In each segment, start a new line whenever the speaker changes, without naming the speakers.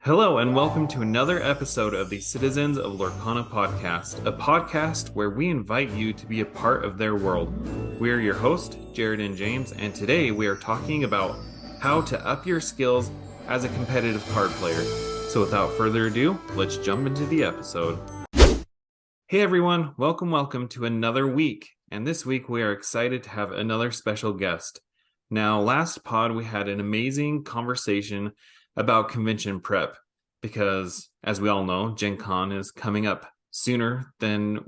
Hello, and welcome to another episode of the Citizens of Lorcana podcast, a podcast where we invite you to be a part of their world. We are your hosts, Jared and James, and today we are talking about how to up your skills as a competitive card player. So without further ado, let's jump into the episode. Hey everyone, welcome to another week. And this week we are excited to have another special guest. Now, last pod we had an amazing conversation about convention prep because, as we all know, Gen Con is coming up sooner than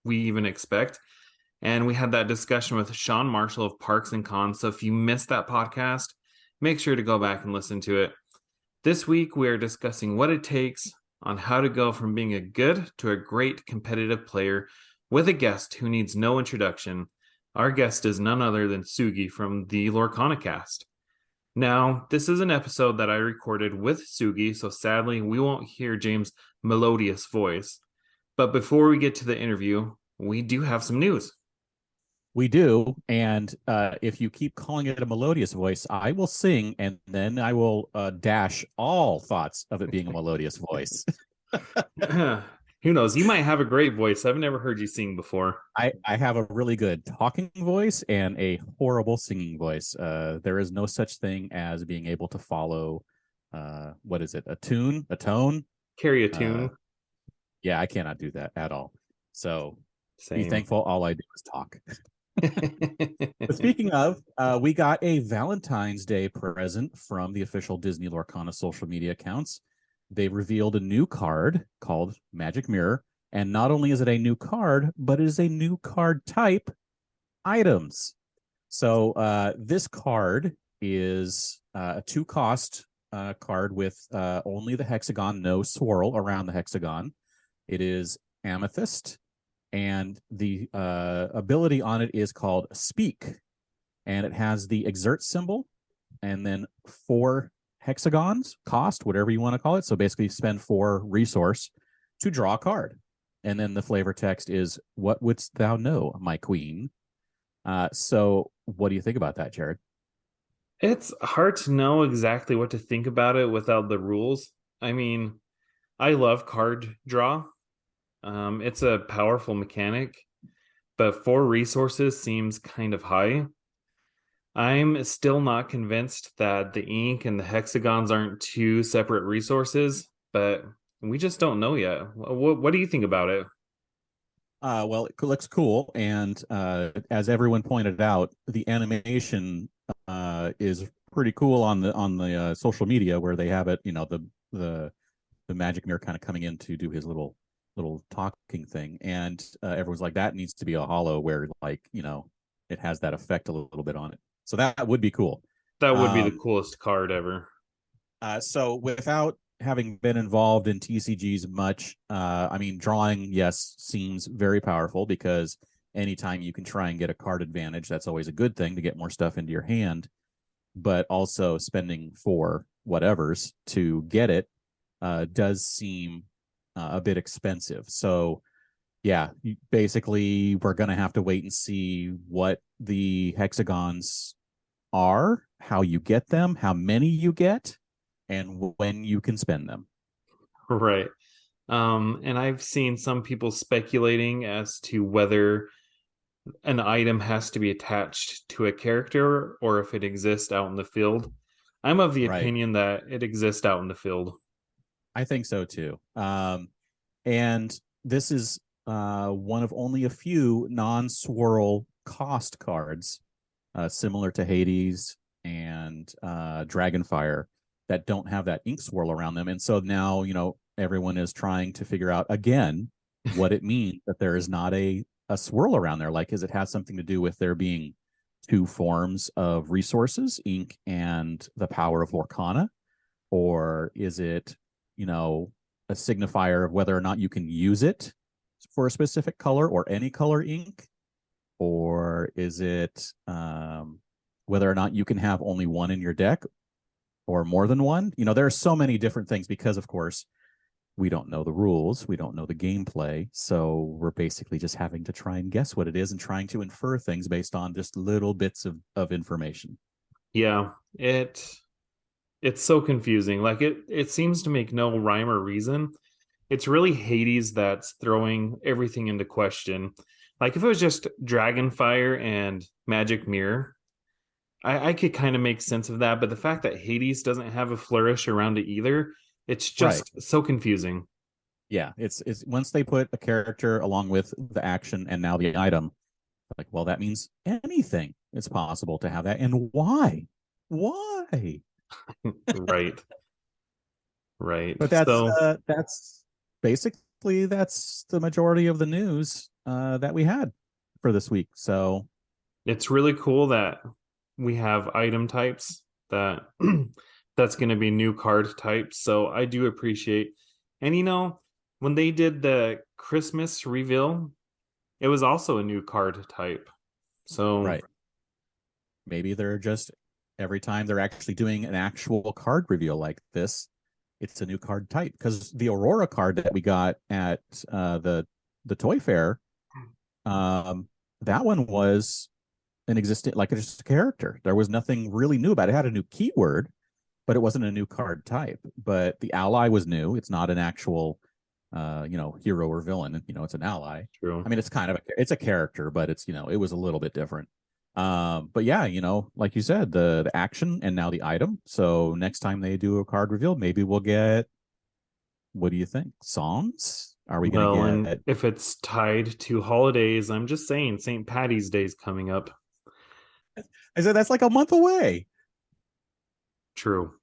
we even expect. And we had that discussion with Sean Marshall of Parks and Cons. So if you missed that podcast, make sure to go back and listen to it. This week, we are discussing what it takes on how to go from being a good to a great competitive player with a guest who needs no introduction. Our guest is none other than Sugi from the LorcanaCast. Now, this is an episode that I recorded with Sugi, so sadly, we won't hear James' melodious voice. But before we get to the interview, we do have some news.
We do, and if you keep calling it a melodious voice, I will sing, and then I will dash all thoughts of it being a melodious voice.
Who knows? You might have a great voice. I've never heard you sing before.
I have a really good talking voice and a horrible singing voice. There is no such thing as being able to follow, what is it, a tune, a tone?
Carry a tune.
Yeah, I cannot do that at all. So
Same.
Be thankful all I do is talk. But speaking of, we got a Valentine's Day present from the official Disney Lorcana social media accounts. They revealed a new card called Magic Mirror, and not only is it a new card, but it is a new card type, items. So this card is a 2-cost card with only the hexagon, no swirl around the hexagon. It is Amethyst, and the ability on it is called Speak, and it has the exert symbol, and then 4 hexagons cost, whatever you want to call it. So basically spend 4 resource to draw a card. And then the flavor text is, "What wouldst thou know, my queen?" So what do you think about that, Jared?
It's hard to know exactly what to think about it without the rules. I mean, I love card draw. It's a powerful mechanic, but 4 resources seems kind of high. I'm still not convinced that the ink and the hexagons aren't 2 separate resources, but we just don't know yet. What do you think about it?
Well, it looks cool, and as everyone pointed out, the animation is pretty cool on the social media where they have it. You know, the Magic Mirror kind of coming in to do his little talking thing, and everyone's like, that needs to be a holo where, like, you know, it has that effect a little bit on it. So that would be cool.
That would be the coolest card ever.
So without having been involved in TCGs much, I mean, drawing, yes, seems very powerful because anytime you can try and get a card advantage, that's always a good thing to get more stuff into your hand. But also spending 4 whatevers to get it does seem a bit expensive. So yeah, basically we're going to have to wait and see what the hexagons are, how you get them, how many you get, and when you can spend them.
Right. And I've seen some people speculating as to whether an item has to be attached to a character or if it exists out in the field. I'm of the opinion that it exists out in the field.
I think so too. And this is one of only a few non-swirl cost cards, similar to Hades and Dragonfire, that don't have that ink swirl around them. And so now, you know, everyone is trying to figure out again what it means that there is not a swirl around there. Like, is it has something to do with there being 2 forms of resources, ink and the power of Lorcana? Or is it, you know, a signifier of whether or not you can use it for a specific color or any color ink? Or is it whether or not you can have only one in your deck or more than one? You know, there are so many different things because, of course, we don't know the rules. We don't know the gameplay. So we're basically just having to try and guess what it is and trying to infer things based on just little bits of information.
Yeah, it It's so confusing. Like it seems to make no rhyme or reason. It's really Hades that's throwing everything into question. Like if it was just Dragonfire and Magic Mirror, I could kind of make sense of that. But the fact that Hades doesn't have a flourish around it either, it's
Right.
just so confusing.
Yeah. It's once they put a character along with the action and now the item, like, well, that means anything. It's possible to have that. And why? Why?
Right. Right.
But
So
that's basically that's the majority of the news that we had for this week. So
it's really cool that we have item types that that's going to be new card types. So I do appreciate. And when they did the Christmas reveal, it was also a new card type. So
right, maybe they're just every time they're actually doing an actual card reveal like this, it's a new card type. Because the Aurora card that we got at the Toy Fair, um, that one was an existing like just a character. There was nothing really new about it. It had a new keyword, but it wasn't a new card type. But the ally was new. It's not an actual hero or villain. It's an ally.
true.
I mean, it's a character, but it was a little bit different. But yeah, like you said, the action and now the item. So next time they do a card reveal, maybe we'll get, what do you think? Songs? Are we gonna
Well, and
get?
if it's tied to holidays, I'm just saying St. Patty's Day is coming up.
I said that's like a month away.
True.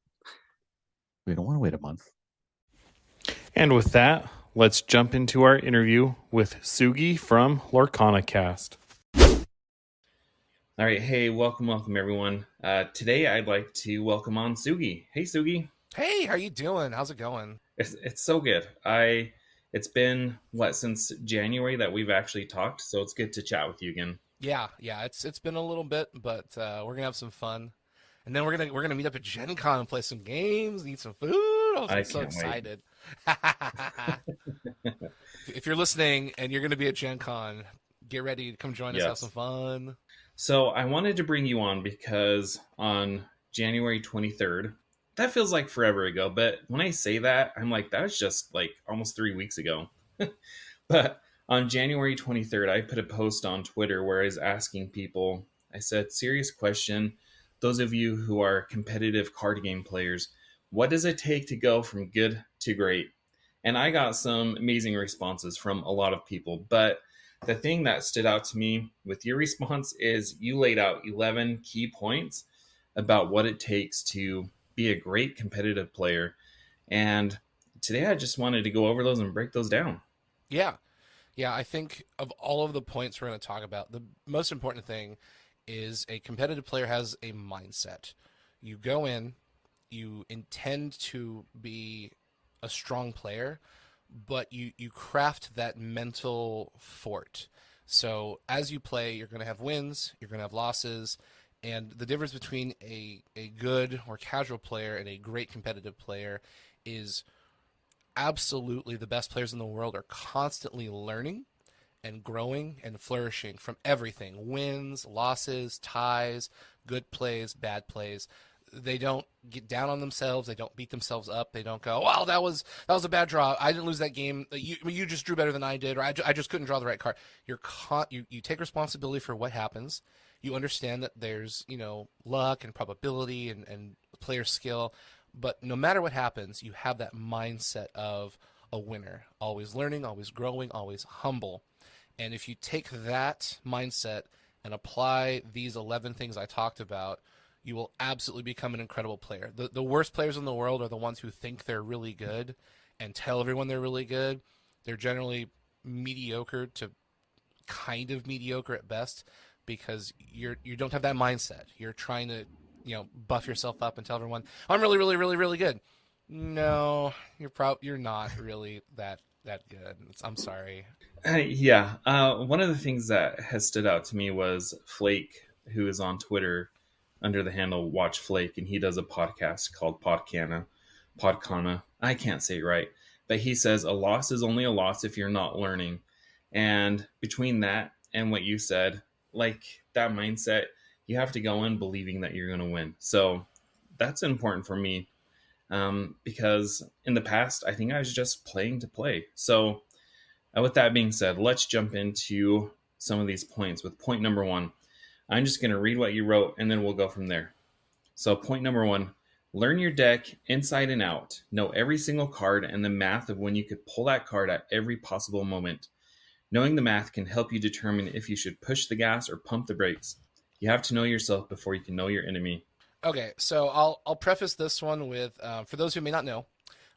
We don't want to wait a month.
And with that, let's jump into our interview with Sugi from LorcanaCast. All right, hey, welcome everyone. Today I'd like to welcome on Sugi. Hey, Sugi.
Hey, how you doing? How's it going?
It's so good. It's been since January that we've actually talked, so it's good to chat with you again.
Yeah, it's been a little bit, but we're gonna have some fun, and then we're gonna meet up at Gen Con and play some games, and eat some food. I'm so
can't wait.
excited. If you're listening and you're gonna be at Gen Con, get ready to come join us, have some fun.
So I wanted to bring you on because on January 23rd, that feels like forever ago, but when I say that, I'm like, that was just like almost 3 weeks ago. But on January 23rd, I put a post on Twitter where I was asking people, I said, serious question, those of you who are competitive card game players, what does it take to go from good to great? And I got some amazing responses from a lot of people, but the thing that stood out to me with your response is you laid out 11 key points about what it takes to be a great competitive player. And today I just wanted to go over those and break those down.
Yeah, I think of all of the points we're gonna talk about, the most important thing is a competitive player has a mindset. You go in, you intend to be a strong player, but you craft that mental fort. So as you play, you're going to have wins, you're going to have losses, and the difference between a good or casual player and a great competitive player is absolutely the best players in the world are constantly learning and growing and flourishing from everything: wins, losses, ties, good plays, bad plays. They don't get down on themselves. They don't beat themselves up. They don't go, "Well, that was a bad draw. I didn't lose that game. You just drew better than I did, or I just couldn't draw the right card." You take responsibility for what happens. You understand that there's luck and probability and player skill, but no matter what happens, you have that mindset of a winner, always learning, always growing, always humble. And if you take that mindset and apply these 11 things I talked about, you will absolutely become an incredible player. The worst players in the world are the ones who think they're really good and tell everyone they're really good. They're generally mediocre to kind of mediocre at best because you don't have that mindset. You're trying to buff yourself up and tell everyone, "I'm really really really really good." No, you're not really that good. I'm sorry.
Yeah. One of the things that has stood out to me was Flake, who is on Twitter under the handle Watch Flake, and he does a podcast called Podcana. I can't say it right, but he says a loss is only a loss if you're not learning. And between that and what you said, like that mindset, you have to go in believing that you're going to win. So that's important for me. because in the past, I think I was just playing to play. So with that being said, let's jump into some of these points. With point number 1, I'm just going to read what you wrote, and then we'll go from there. So point number 1, learn your deck inside and out. Know every single card and the math of when you could pull that card at every possible moment. Knowing the math can help you determine if you should push the gas or pump the brakes. You have to know yourself before you can know your enemy.
Okay, so I'll preface this one with for those who may not know,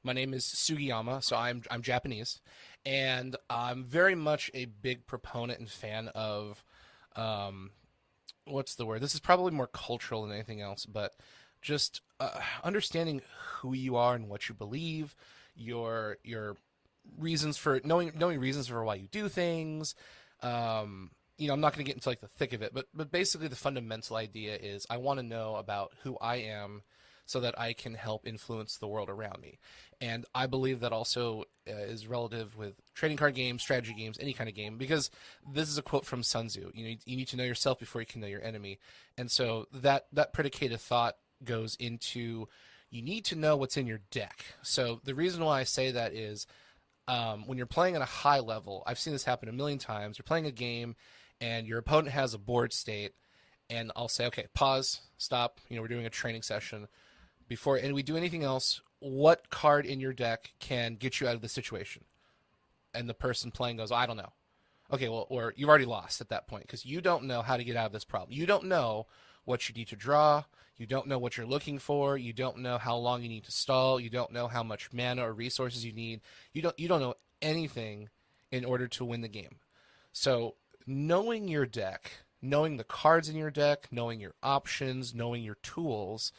my name is Sugiyama, so I'm Japanese, and I'm very much a big proponent and fan of what's the word? This is probably more cultural than anything else, but just understanding who you are and what you believe, your reasons for knowing reasons for why you do things. I'm not going to get into like the thick of it, but basically the fundamental idea is I want to know about who I am so that I can help influence the world around me. And I believe that also is relative with trading card games, strategy games, any kind of game, because this is a quote from Sun Tzu. You need to know yourself before you can know your enemy. And so that predicated thought goes into you need to know what's in your deck. So the reason why I say that is when you're playing at a high level, I've seen this happen a million times. You're playing a game and your opponent has a board state, and I'll say, okay, pause, stop. We're doing a training session. Before we do anything else, what card in your deck can get you out of the situation? And the person playing goes, I don't know. Okay, well, or you've already lost at that point because you don't know how to get out of this problem. You don't know what you need to draw. You don't know what you're looking for. You don't know how long you need to stall. You don't know how much mana or resources you need. You don't know anything in order to win the game. So knowing your deck, knowing the cards in your deck, knowing your options, knowing your tools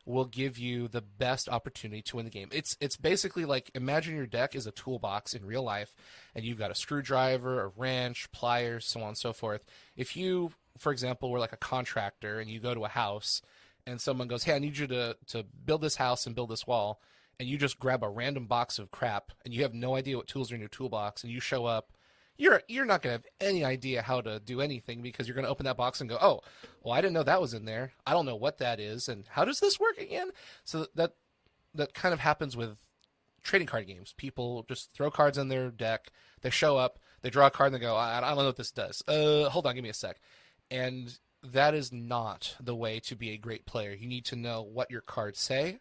will give you the best opportunity to win the game. It's basically like imagine your deck is a toolbox in real life, and you've got a screwdriver, a wrench, pliers, so on and so forth. If you, for example, were like a contractor and you go to a house and someone goes, hey, I need you to build this house and build this wall, and you just grab a random box of crap and you have no idea what tools are in your toolbox, and you show up, you're not going to have any idea how to do anything because you're going to open that box and go, oh, well, I didn't know that was in there. I don't know what that is. And how does this work again? So that kind of happens with trading card games. People just throw cards in their deck. They show up, they draw a card and they go, I don't know what this does. Hold on, give me a sec. And that is not the way to be a great player. You need to know what your cards say,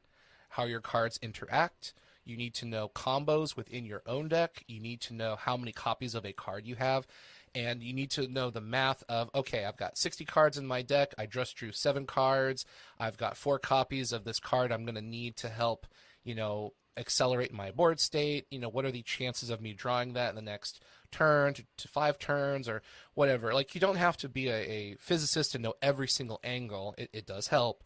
how your cards interact. You need to know combos within your own deck. You need to know how many copies of a card you have. And you need to know the math of, okay, I've got 60 cards in my deck. I just drew 7 cards. I've got 4 copies of this card I'm going to need to help, accelerate my board state. What are the chances of me drawing that in the next turn to 5 turns or whatever? Like, you don't have to be a physicist and know every single angle. It does help.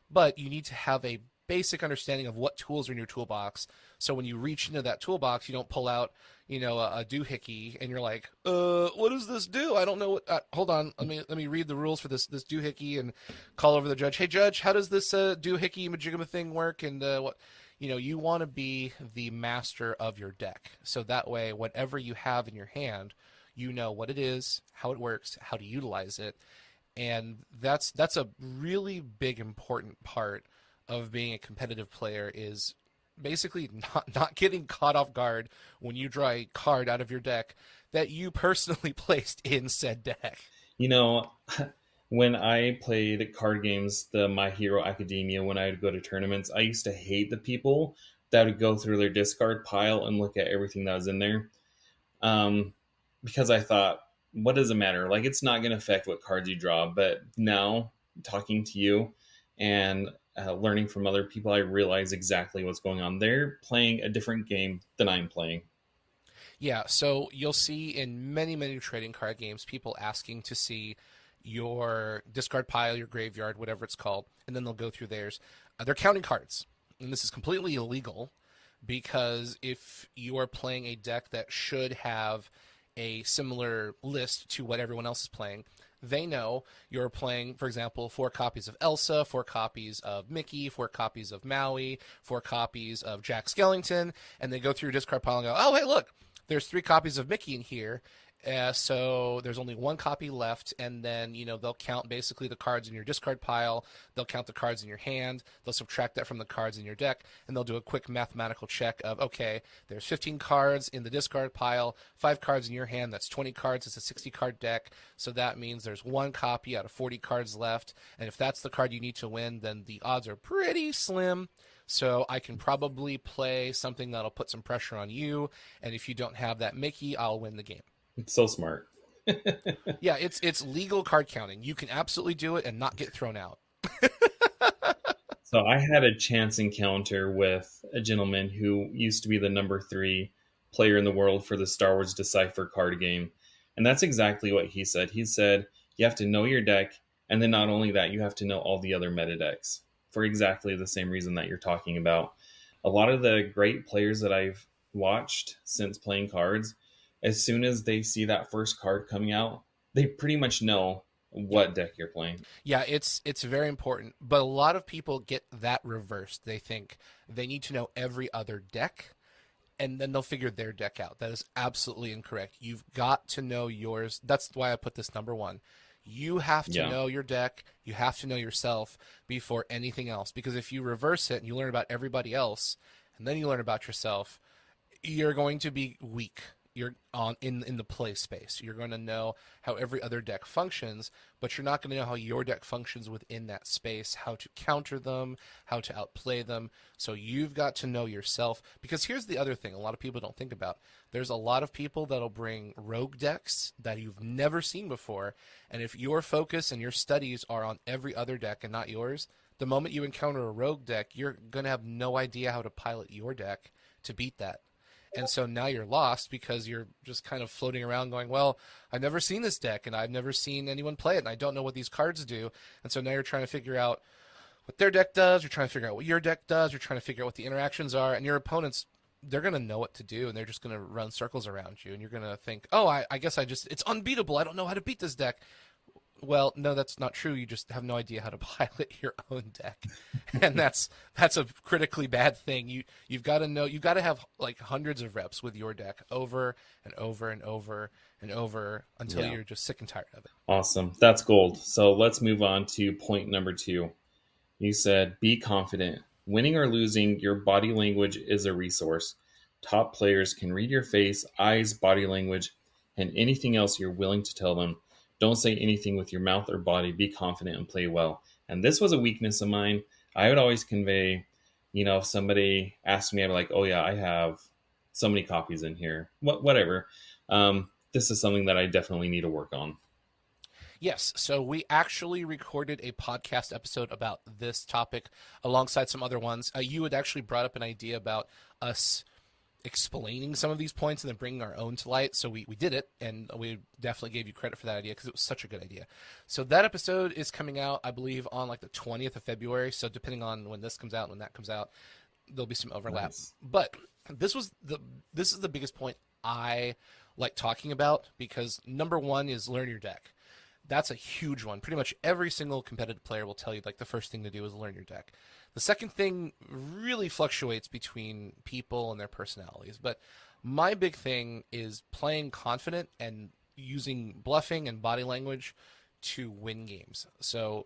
But you need to have a basic understanding of what tools are in your toolbox. So when you reach into that toolbox, you don't pull out, a doohickey and you're like, what does this do? I don't know what, hold on. Let me read the rules for this doohickey and call over the judge. Hey judge, how does this doohickey majigama thing work? And what, you want to be the master of your deck. So that way, whatever you have in your hand, you know what it is, how it works, how to utilize it. And that's a really big, important part of being a competitive player is basically not getting caught off guard when you draw a card out of your deck that you personally placed in said deck.
When I played card games, the My Hero Academia, when I would go to tournaments, I used to hate the people that would go through their discard pile and look at everything that was in there. Because I thought, what does it matter? Like, it's not going to affect what cards you draw. But now, talking to you and learning from other people, I realize exactly what's going on. They're playing a different game than I'm playing.
Yeah, so you'll see in many, many trading card games, people asking to see your discard pile, your graveyard, whatever it's called, and then they'll go through theirs. They're counting cards, and this is completely illegal because if you are playing a deck that should have a similar list to what everyone else is playing, they know you're playing, for example, 4 copies of Elsa, 4 copies of Mickey, 4 copies of Maui, 4 copies of Jack Skellington, and they go through your discard pile and go, oh, hey, look, there's 3 copies of Mickey in here, So there's only one copy left, and then they'll count basically the cards in your discard pile. They'll count the cards in your hand. They'll subtract that from the cards in your deck, and they'll do a quick mathematical check of, okay, there's 15 cards in the discard pile, 5 cards in your hand. That's 20 cards. It's a 60 card deck, so that means there's one copy out of 40 cards left. And if that's the card you need to win, then the odds are pretty slim. So I can probably play something that'll put some pressure on you, and if you don't have that Mickey, I'll win the game.
It's so smart.
Yeah, it's legal card counting. You can absolutely do it and not get thrown out.
So I had a chance encounter with a gentleman who used to be the number 3 player in the world for the Star Wars Decipher card game. And that's exactly what he said. He said, you have to know your deck, and then not only that, you have to know all the other meta decks for exactly the same reason that you're talking about. A lot of the great players that I've watched since playing cards, as soon as they see that first card coming out, they pretty much know what deck you're playing.
Yeah, it's very important. But a lot of people get that reversed. They think they need to know every other deck, and then they'll figure their deck out. That is absolutely incorrect. You've got to know yours. That's why I put this number 1. You have to know your deck. You have to know yourself before anything else. Because if you reverse it and you learn about everybody else, and then you learn about yourself, you're going to be weak. You're in the play space. You're going to know how every other deck functions, but you're not going to know how your deck functions within that space, how to counter them, how to outplay them. So you've got to know yourself. Because here's the other thing a lot of people don't think about. There's a lot of people that'll bring rogue decks that you've never seen before, and if your focus and your studies are on every other deck and not yours, the moment you encounter a rogue deck, you're going to have no idea how to pilot your deck to beat that. And so now you're lost because you're just kind of floating around going, well, I've never seen this deck and I've never seen anyone play it and I don't know what these cards do. And so now you're trying to figure out what their deck does. You're trying to figure out what your deck does. You're trying to figure out what the interactions are. And your opponents, they're going to know what to do and they're just going to run circles around you. And you're going to think, oh, I guess it's unbeatable. I don't know how to beat this deck. Well, no, that's not true. You just have no idea how to pilot your own deck, and that's a critically bad thing. You've got to know. You've got to have like hundreds of reps with your deck over and over and over and over until you're just sick and tired of it.
Awesome, that's gold. So let's move on to point number 2. You said be confident. Winning or losing, your body language is a resource. Top players can read your face, eyes, body language, and anything else you're willing to tell them. Don't say anything with your mouth or body. Be confident and play well. And this was a weakness of mine. I would always convey, if somebody asked me, I'm like, oh yeah, I have so many copies in here. Whatever. This is something that I definitely need to work on.
Yes, so we actually recorded a podcast episode about this topic alongside some other ones. You had actually brought up an idea about us explaining some of these points and then bringing our own to light. So we did it, and we definitely gave you credit for that idea because it was such a good idea. So that episode is coming out, I believe, on like the 20th of February. So depending on when this comes out and when that comes out, there'll be some overlap. Nice. But this is the biggest point I like talking about because number 1 is learn your deck. That's a huge one. Pretty much every single competitive player will tell you like the first thing to do is learn your deck. The second thing really fluctuates between people and their personalities. But my big thing is playing confident and using bluffing and body language to win games. So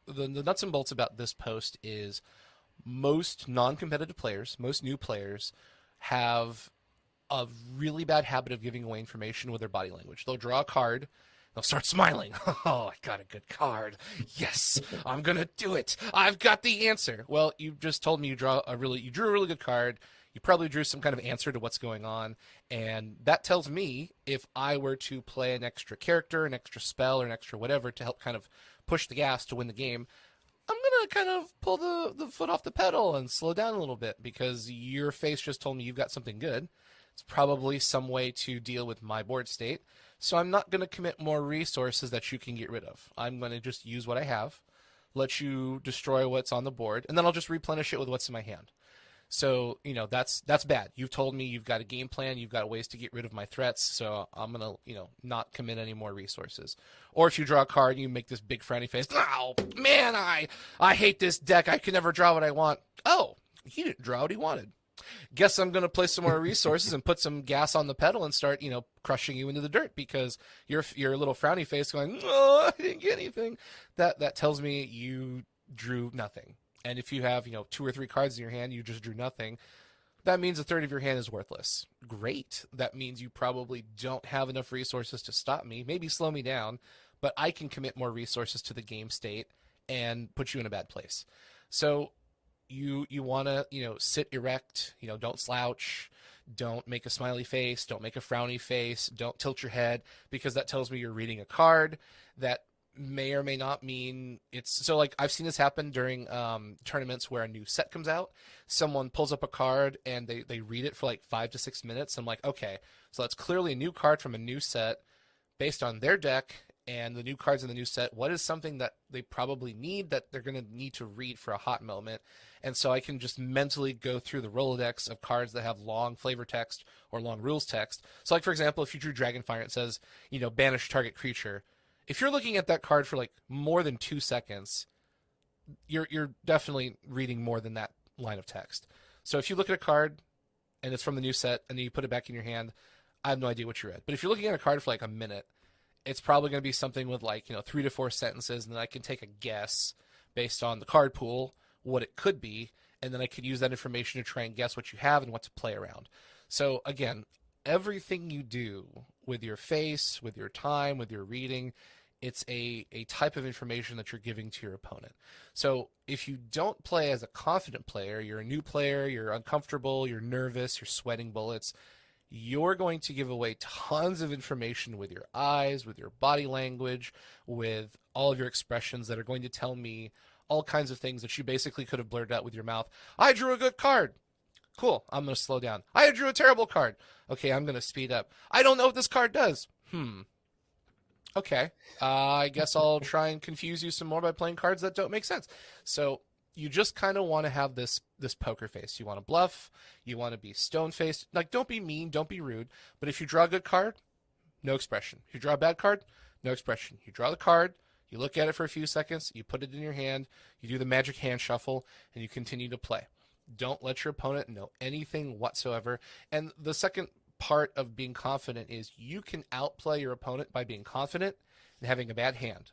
the nuts and bolts about this post is most non-competitive players, most new players, have a really bad habit of giving away information with their body language. They'll draw a card. They'll start smiling. Oh, I got a good card. Yes, I'm going to do it. I've got the answer. Well, you just told me you drew a really good card. You probably drew some kind of answer to what's going on. And that tells me if I were to play an extra character, an extra spell, or an extra whatever to help kind of push the gas to win the game, I'm going to kind of pull the foot off the pedal and slow down a little bit because your face just told me you've got something good. It's probably some way to deal with my board state. So I'm not going to commit more resources that you can get rid of. I'm going to just use what I have, let you destroy what's on the board, and then I'll just replenish it with what's in my hand. So, that's bad. You've told me you've got a game plan, you've got ways to get rid of my threats, so I'm going to, not commit any more resources. Or if you draw a card, you make this big frowny face. Oh, man, I hate this deck. I can never draw what I want. Oh, he didn't draw what he wanted. Guess I'm going to play some more resources and put some gas on the pedal and start, crushing you into the dirt because your little frowny face going, oh, I didn't get anything. That tells me you drew nothing. And if you have, 2 or 3 cards in your hand, you just drew nothing. That means a third of your hand is worthless. Great. That means you probably don't have enough resources to stop me, maybe slow me down, but I can commit more resources to the game state and put you in a bad place. So you want to, sit erect, don't slouch, don't make a smiley face, don't make a frowny face, don't tilt your head, because that tells me you're reading a card that may or may not mean it's so. Like, I've seen this happen during tournaments where a new set comes out. Someone pulls up a card and they read it for like 5 to 6 minutes. I'm like, okay, so that's clearly a new card from a new set based on their deck and the new cards in the new set. What is something that they probably need that they're going to need to read for a hot moment? And so I can just mentally go through the Rolodex of cards that have long flavor text or long rules text. So, like, for example, if you drew Dragonfire, it says, banish target creature. If you're looking at that card for like more than 2 seconds, you're definitely reading more than that line of text. So if you look at a card and it's from the new set and then you put it back in your hand, I have no idea what you read. But if you're looking at a card for like a minute, it's probably going to be something with like, 3 to 4 sentences, and then I can take a guess based on the card pool, what it could be, and then I could use that information to try and guess what you have and what to play around. So again, everything you do with your face, with your time, with your reading, it's a type of information that you're giving to your opponent. So if you don't play as a confident player, you're a new player, you're uncomfortable, you're nervous, you're sweating bullets, you're going to give away tons of information with your eyes, with your body language, with all of your expressions that are going to tell me all kinds of things that you basically could have blurted out with your mouth. I drew a good card. Cool, I'm going to slow down. I drew a terrible card. Okay, I'm going to speed up. I don't know what this card does. Okay, I guess I'll try and confuse you some more by playing cards that don't make sense. So you just kind of want to have this poker face. You want to bluff. You want to be stone-faced. Like, don't be mean. Don't be rude. But if you draw a good card, no expression. If you draw a bad card, no expression. You draw the card, you look at it for a few seconds, you put it in your hand, you do the magic hand shuffle, and you continue to play. Don't let your opponent know anything whatsoever. And the second part of being confident is you can outplay your opponent by being confident and having a bad hand.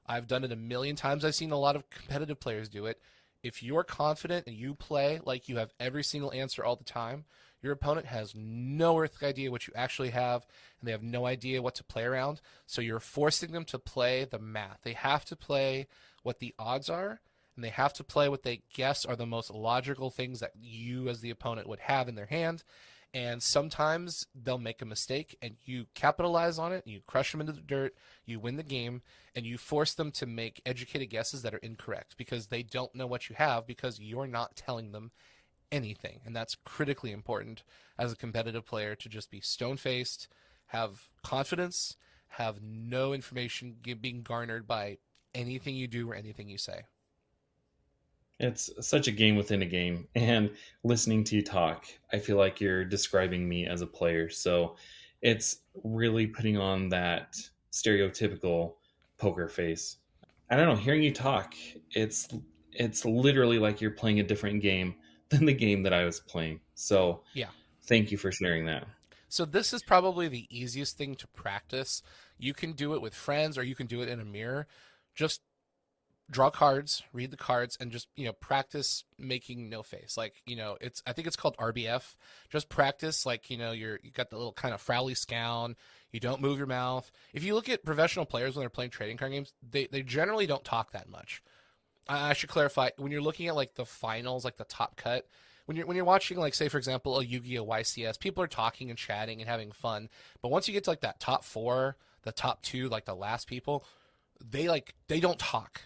I've done it a million times. I've seen a lot of competitive players do it. If you're confident and you play like you have every single answer all the time, your opponent has no earthly idea what you actually have, and they have no idea what to play around. So you're forcing them to play the math. They have to play what the odds are, and they have to play what they guess are the most logical things that you as the opponent would have in their hand. And sometimes they'll make a mistake, and you capitalize on it, and you crush them into the dirt, you win the game, and you force them to make educated guesses that are incorrect because they don't know what you have because you're not telling them anything. And that's critically important as a competitive player, to just be stone-faced, have confidence, have no information being garnered by anything you do or anything you say.
It's such a game within a game. And listening to you talk, I feel like you're describing me as a player. So it's really putting on that stereotypical poker face. I don't know, hearing you talk, it's literally like you're playing a different game than the game that I was playing. So
Yeah.
thank you for sharing that.
So this is probably the easiest thing to practice. You can do it with friends, or you can do it in a mirror. Just draw cards, read the cards, and just, practice making no face. Like, I think it's called RBF. Just practice, like, you got the little kind of frowly scowl. You don't move your mouth. If you look at professional players when they're playing trading card games, they generally don't talk that much. I should clarify, when you're looking at like the finals, like the top cut, when you're watching, like, say for example, a Yu-Gi-Oh! YCS, people are talking and chatting and having fun. But once you get to like that top 4, the top 2, like the last people, they don't talk.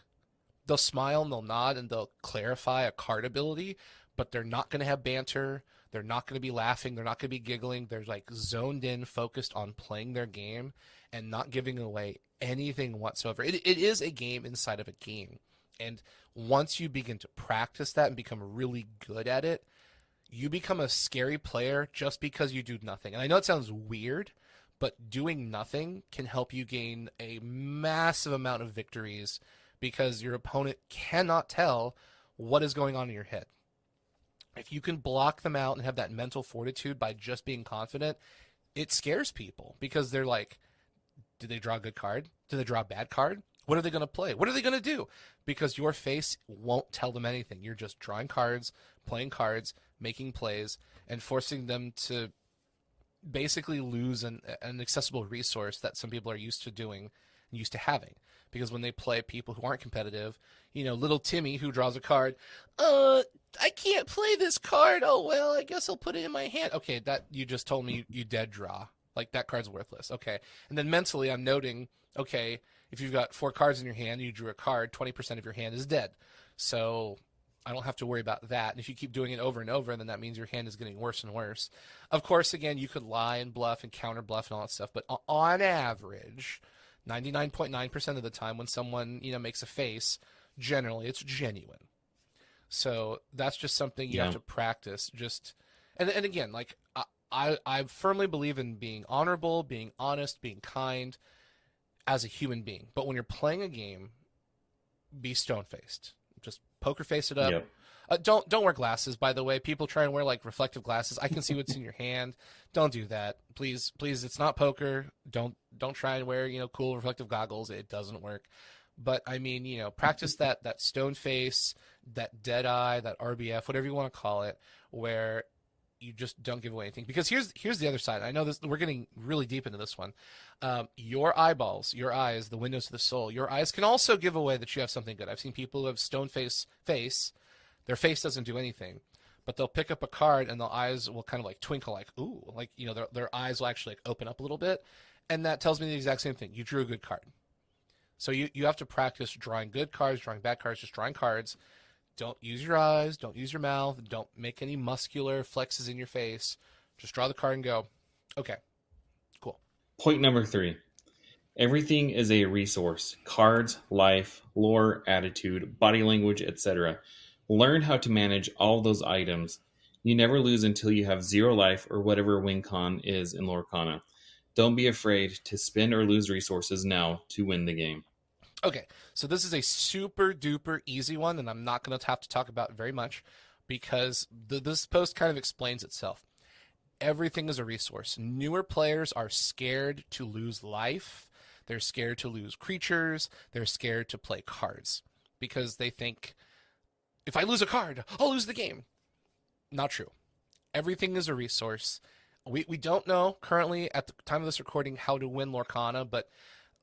They'll smile and they'll nod and they'll clarify a card ability, but they're not going to have banter. They're not going to be laughing. They're not going to be giggling. They're like zoned in, focused on playing their game and not giving away anything whatsoever. It is a game inside of a game. And once you begin to practice that and become really good at it, you become a scary player just because you do nothing. And I know it sounds weird, but doing nothing can help you gain a massive amount of victories because your opponent cannot tell what is going on in your head. if you can block them out and have that mental fortitude by just being confident, it scares people because they're like, did they draw a good card? Did they draw a bad card? What are they going to play? What are they going to do? Because your face won't tell them anything. You're just drawing cards, playing cards, making plays, and forcing them to basically lose an accessible resource that some people are used to doing and used to having. Because when they play people who aren't competitive, little Timmy who draws a card, I can't play this card. Oh, well, I guess I'll put it in my hand. Okay, that you just told me you dead draw. Like, that card's worthless. Okay. And then mentally I'm noting, okay, if you've got 4 cards in your hand and you drew a card, 20% of your hand is dead. So I don't have to worry about that. And if you keep doing it over and over, then that means your hand is getting worse and worse. Of course, again, you could lie and bluff and counter bluff and all that stuff. But on average, 99.9% of the time when someone, makes a face, generally it's genuine. So that's just something you have to practice. And again, like I firmly believe in being honorable, being honest, being kind as a human being. But when you're playing a game, be stone-faced. Just poker face it up. Yep. Don't wear glasses, by the way. People try and wear like reflective glasses. I can see what's in your hand. Don't do that. Please, it's not poker. Don't try and wear, cool reflective goggles. It doesn't work. But I mean, practice that stone face, that dead eye, that RBF, whatever you want to call it, where you just don't give away anything. Because here's the other side. I know this, we're getting really deep into this one. Your eyeballs, your eyes, the windows to the soul, your eyes can also give away that you have something good. I've seen people who have stone face, their face doesn't do anything, but they'll pick up a card and their eyes will kind of like twinkle, like, ooh, like, their eyes will actually like open up a little bit. And that tells me the exact same thing. You drew a good card. So you have to practice drawing good cards, drawing bad cards, just drawing cards. Don't use your eyes. Don't use your mouth. Don't make any muscular flexes in your face. Just draw the card and go, okay, cool.
Point number 3. Everything is a resource. Cards, life, lore, attitude, body language, etc. Learn how to manage all of those items. You never lose until you have 0 life or whatever win con is in Lorcana. Don't be afraid to spend or lose resources now to win the game.
Okay, so this is a super duper easy one, and I'm not going to have to talk about it very much because this post kind of explains itself. Everything is a resource. Newer players are scared to lose life. They're scared to lose creatures. They're scared to play cards because they think, if I lose a card, I'll lose the game. Not true. Everything is a resource. We don't know currently at the time of this recording how to win Lorcana, but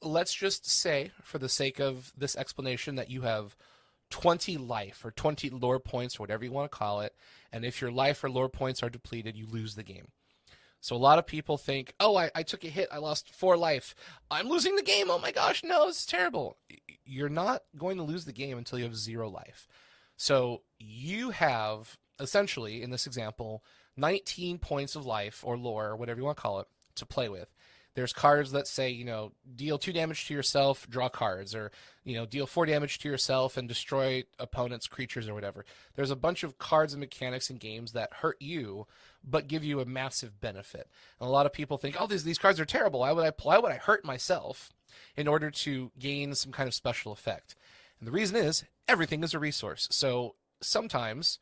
let's just say, for the sake of this explanation, that you have 20 life or 20 lore points or whatever you want to call it, and if your life or lore points are depleted, you lose the game. So a lot of people think, oh, I took a hit, I lost 4 life, I'm losing the game, oh my gosh, no, this is terrible. You're not going to lose the game until you have 0 life. So you have, essentially, in this example, 19 points of life or lore or whatever you want to call it to play with. There's cards that say, deal 2 damage to yourself, draw cards, or, deal 4 damage to yourself and destroy opponents' creatures or whatever. There's a bunch of cards and mechanics in games that hurt you, but give you a massive benefit. And a lot of people think, oh, these cards are terrible. Why would I hurt myself in order to gain some kind of special effect? And the reason is, everything is a resource. So sometimes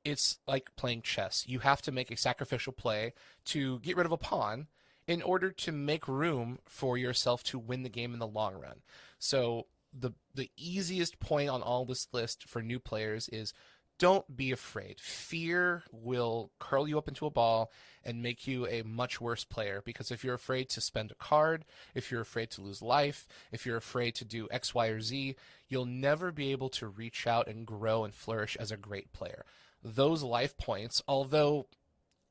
it's like playing chess. You have to make a sacrificial play to get rid of a pawn in order to make room for yourself to win the game in the long run. So the easiest point on all this list for new players is don't be afraid. Fear will curl you up into a ball and make you a much worse player, because if you're afraid to spend a card, if you're afraid to lose life, if you're afraid to do X, Y, or Z, you'll never be able to reach out and grow and flourish as a great player. Those life points, although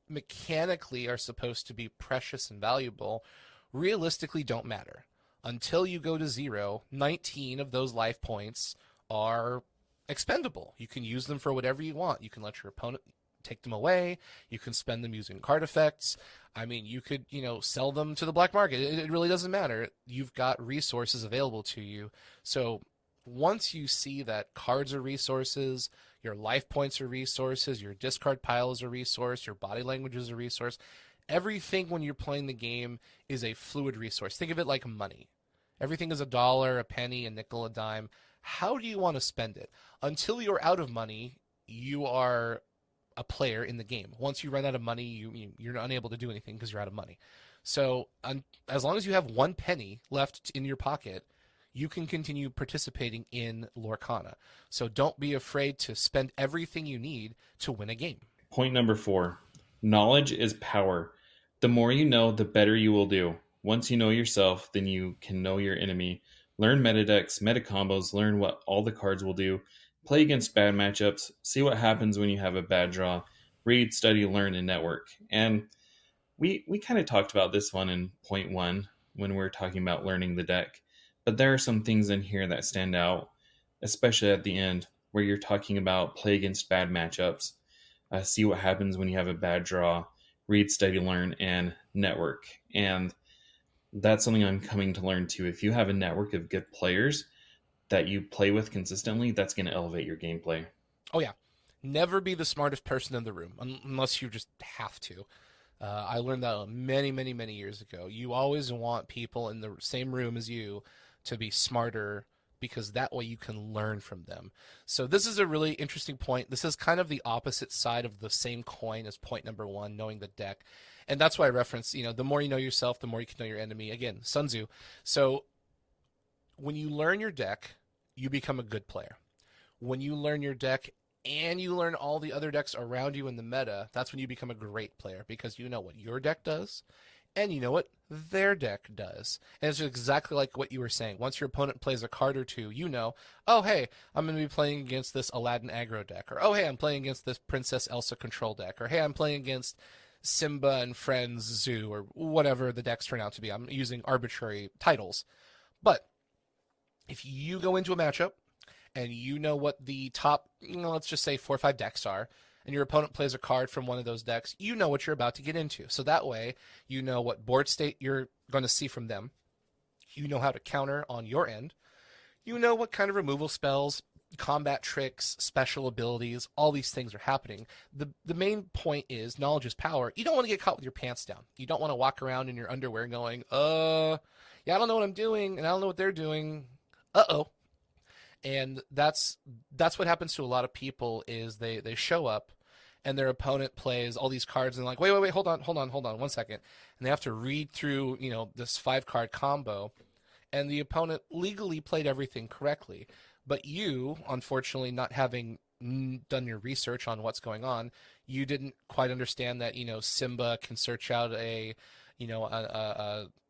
mechanically are supposed to be precious and valuable, realistically don't matter. Until you go to 0, 19 of those life points are expendable. You can use them for whatever you want. You can let your opponent take them away. You can spend them using card effects. I mean, you could, sell them to the black market. It really doesn't matter. You've got resources available to you. So once you see that cards are resources, your life points are resources, your discard pile is a resource, your body language is a resource, everything when you're playing the game is a fluid resource. Think of it like money. Everything is $1, a penny, a nickel, a dime. How do you want to spend it? Until you're out of money, you are a player in the game. Once you run out of money, you're unable to do anything because you're out of money. So as long as you have 1 penny left in your pocket, you can continue participating in Lorcana. So don't be afraid to spend everything you need to win a game.
Point number 4. Knowledge is power. The more you know, the better you will do. Once you know yourself, then you can know your enemy. Learn meta decks, meta combos, learn what all the cards will do. Play against bad matchups. See what happens when you have a bad draw. Read, study, learn, and network. And we kind of talked about this one in point 1 when we were talking about learning the deck. But there are some things in here that stand out, especially at the end, where you're talking about play against bad matchups. See what happens when you have a bad draw. Read, study, learn, and network. And that's something I'm coming to learn too. If you have a network of good players that you play with consistently, that's going to elevate your gameplay.
Oh, yeah. Never be the smartest person in the room unless you just have to. I learned that many, many, many years ago. You always want people in the same room as you to be smarter because that way you can learn from them. So this is a really interesting point. This is kind of the opposite side of the same coin as point number 1, knowing the deck. And that's why I reference, the more you know yourself, the more you can know your enemy. Again, Sun Tzu. So when you learn your deck, you become a good player. When you learn your deck and you learn all the other decks around you in the meta, that's when you become a great player because you know what your deck does and you know what their deck does. And it's exactly like what you were saying. Once your opponent plays a card or two, you know, oh, hey, I'm going to be playing against this Aladdin aggro deck. Or, oh, hey, I'm playing against this Princess Elsa control deck. Or, hey, I'm playing against Simba and Friends Zoo, or whatever the decks turn out to be. I'm using arbitrary titles. But if you go into a matchup and you know what the top, let's just say 4 or 5 decks are, and your opponent plays a card from one of those decks, you know what you're about to get into. So that way, you know what board state you're going to see from them. You know how to counter on your end. You know what kind of removal spells, combat tricks, special abilities, all these things are happening. The main point is knowledge is power. You don't want to get caught with your pants down. You don't want to walk around in your underwear going, yeah, I don't know what I'm doing, and I don't know what they're doing. Uh-oh. And that's what happens to a lot of people is they show up and their opponent plays all these cards and like, wait, hold on 1 second. And they have to read through, this 5-card combo, and the opponent legally played everything correctly. But you, unfortunately, not having done your research on what's going on, you didn't quite understand that, Simba can search out a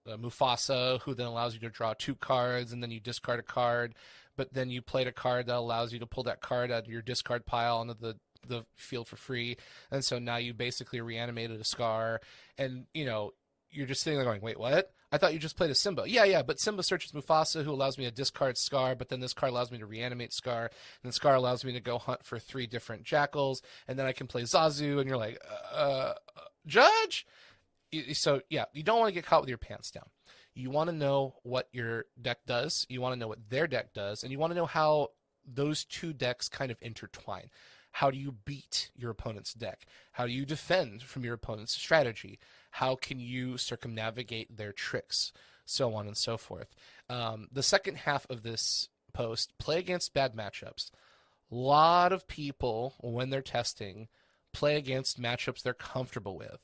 Mufasa, who then allows you to draw 2 cards, and then you discard a card, but then you played a card that allows you to pull that card out of your discard pile onto the field for free, and so now you basically reanimated a Scar, and, you're just sitting there going, wait, what? I thought you just played a Simba. Yeah, but Simba searches Mufasa, who allows me to discard Scar, but then this card allows me to reanimate Scar, and then Scar allows me to go hunt for 3 different jackals, and then I can play Zazu, and you're like, Judge? So, yeah, you don't want to get caught with your pants down. You want to know what your deck does, you want to know what their deck does, and you want to know how those 2 decks kind of intertwine. How do you beat your opponent's deck? How do you defend from your opponent's strategy? How can you circumnavigate their tricks? So on and so forth. The second half of this post, play against bad matchups. A lot of people, when they're testing, play against matchups they're comfortable with.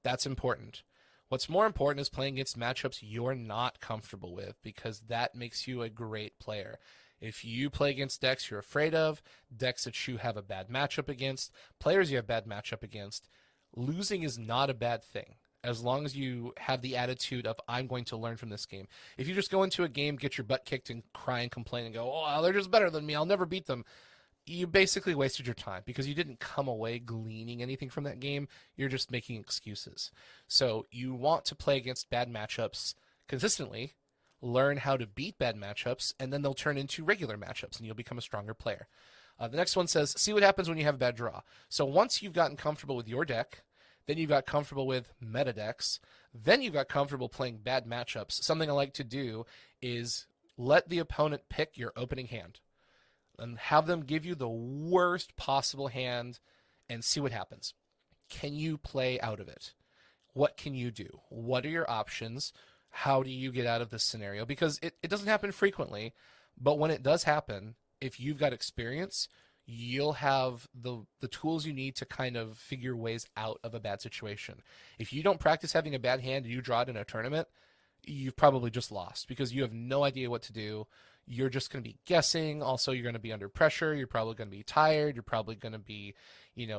That's important. What's more important is playing against matchups you're not comfortable with, because that makes you a great player. If you play against decks you're afraid of, decks that you have a bad matchup against, players you have bad matchup against, losing is not a bad thing, as long as you have the attitude of, I'm going to learn from this game. If you just go into a game, get your butt kicked, and cry and complain and go, oh, they're just better than me, I'll never beat them, you basically wasted your time because you didn't come away gleaning anything from that game. You're just making excuses. So you want to play against bad matchups consistently, learn how to beat bad matchups, and then they'll turn into regular matchups, and you'll become a stronger player. The next one says, see what happens when you have a bad draw. So once you've gotten comfortable with your deck, then you've got comfortable with meta decks, then you've got comfortable playing bad matchups. Something I like to do is let the opponent pick your opening hand and have them give you the worst possible hand and see what happens. Can you play out of it? What can you do? What are your options? How do you get out of this scenario? Because it doesn't happen frequently, but when it does happen, if you've got experience, you'll have the tools you need to kind of figure ways out of a bad situation. If you don't practice having a bad hand and you draw it in a tournament, you've probably just lost because you have no idea what to do. You're just going to be guessing. Also, you're going to be under pressure. You're probably going to be tired. You're probably going to be,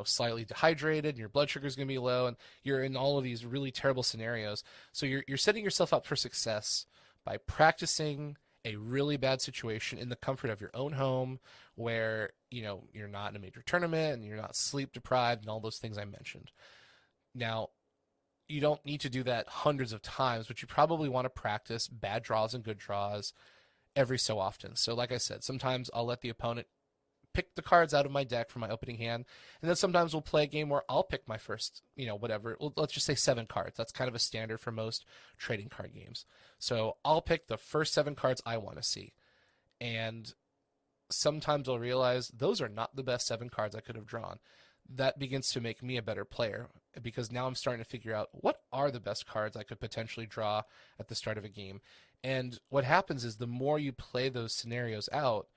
slightly dehydrated, and your blood sugar is going to be low, and you're in all of these really terrible scenarios. So you're setting yourself up for success by practicing a really bad situation in the comfort of your own home, where you're not in a major tournament and you're not sleep deprived and all those things I mentioned. Now, you don't need to do that hundreds of times, but you probably want to practice bad draws and good draws every so often. So like I said, sometimes I'll let the opponent pick the cards out of my deck from my opening hand, and then sometimes we'll play a game where I'll pick my first, whatever. Let's just say 7 cards. That's kind of a standard for most trading card games. So I'll pick the first 7 cards I want to see. And sometimes I'll realize those are not the best 7 cards I could have drawn. That begins to make me a better player because now I'm starting to figure out what are the best cards I could potentially draw at the start of a game. And what happens is the more you play those scenarios out,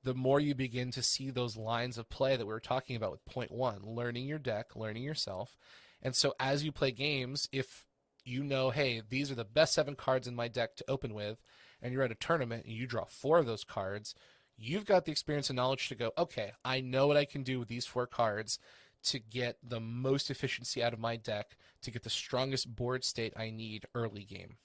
the more you begin to see those lines of play that we were talking about with point 1, learning your deck, learning yourself. And so as you play games, if you know, hey, these are the best 7 cards in my deck to open with, and you're at a tournament and you draw 4 of those cards, you've got the experience and knowledge to go, okay, I know what I can do with these 4 cards to get the most efficiency out of my deck, to get the strongest board state I need early game.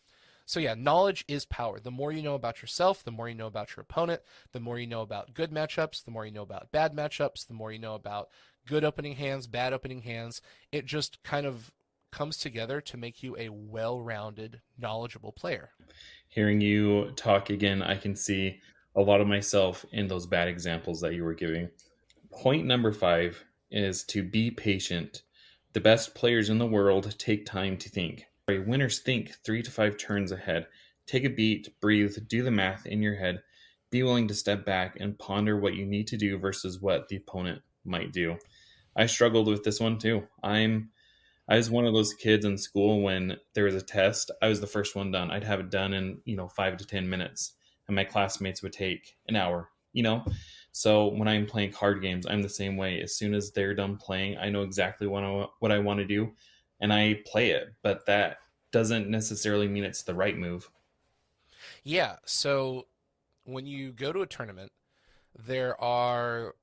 So yeah, knowledge is power. The more you know about yourself, the more you know about your opponent, the more you know about good matchups, the more you know about bad matchups, the more you know about good opening hands, bad opening hands. It just kind of comes together to make you a well-rounded, knowledgeable player.
Hearing you talk again, I can see a lot of myself in those bad examples that you were giving. Point number 5 is to be patient. The best players in the world take time to think. Winners think 3 to 5 turns ahead. Take a beat, breathe, do the math in your head. Be willing to step back and ponder what you need to do versus what the opponent might do. I struggled with this one too. I was one of those kids in school when there was a test, I was the first one done. I'd have it done in, 5 to 10 minutes, and my classmates would take an hour, So when I'm playing card games, I'm the same way. As soon as they're done playing, I know exactly what I want to do, and I play it. But that doesn't necessarily mean it's the right move.
Yeah, so when you go to a tournament, there are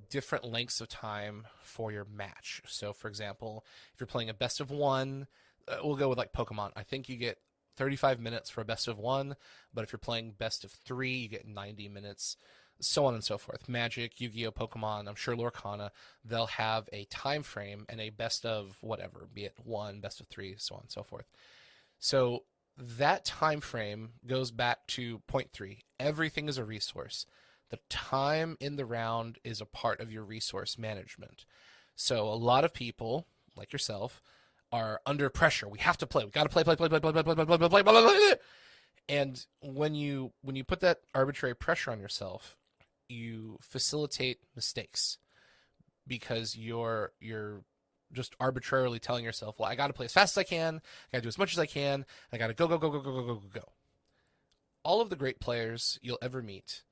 different lengths of time for your match. So, for example, if you're playing a best of 1, we'll go with like Pokemon. I think you get 35 minutes for a best of 1, but if you're playing best of 3, you get 90 minutes, so on and so forth. Magic, Yu-Gi-Oh, Pokemon, I'm sure Lorcana, they'll have a time frame and a best of whatever, be it 1, best of 3, so on and so forth. So that time frame goes back to point 3. Everything is a resource. The time in the round is a part of your resource management. So a lot of people, like yourself, are under pressure. We have to play. We got to play. And when you put that arbitrary pressure on yourself, you facilitate mistakes because you're just arbitrarily telling yourself, well, I got to play as fast as I can. I got to do as much as I can. I got to go. All of the great players you'll ever meet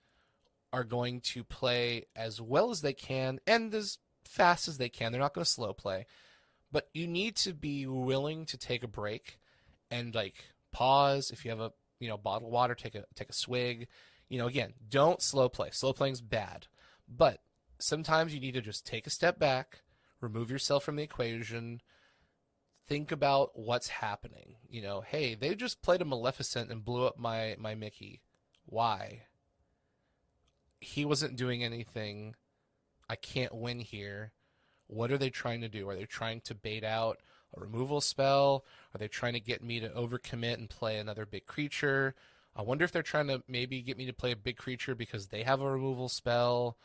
are going to play as well as they can and as fast as they can. They're not going to slow play. But you need to be willing to take a break and pause. If you have a bottle of water, take a swig. Again, don't slow play. Slow playing's bad. But sometimes you need to just take a step back, remove yourself from the equation, think about what's happening. Hey, they just played a Maleficent and blew up my Mickey. Why? He wasn't doing anything. I can't win here. What are they trying to do? Are they trying to bait out a removal spell? Are they trying to get me to overcommit and play another big creature? I wonder if they're trying to maybe get me to play a big creature because they have a removal spell.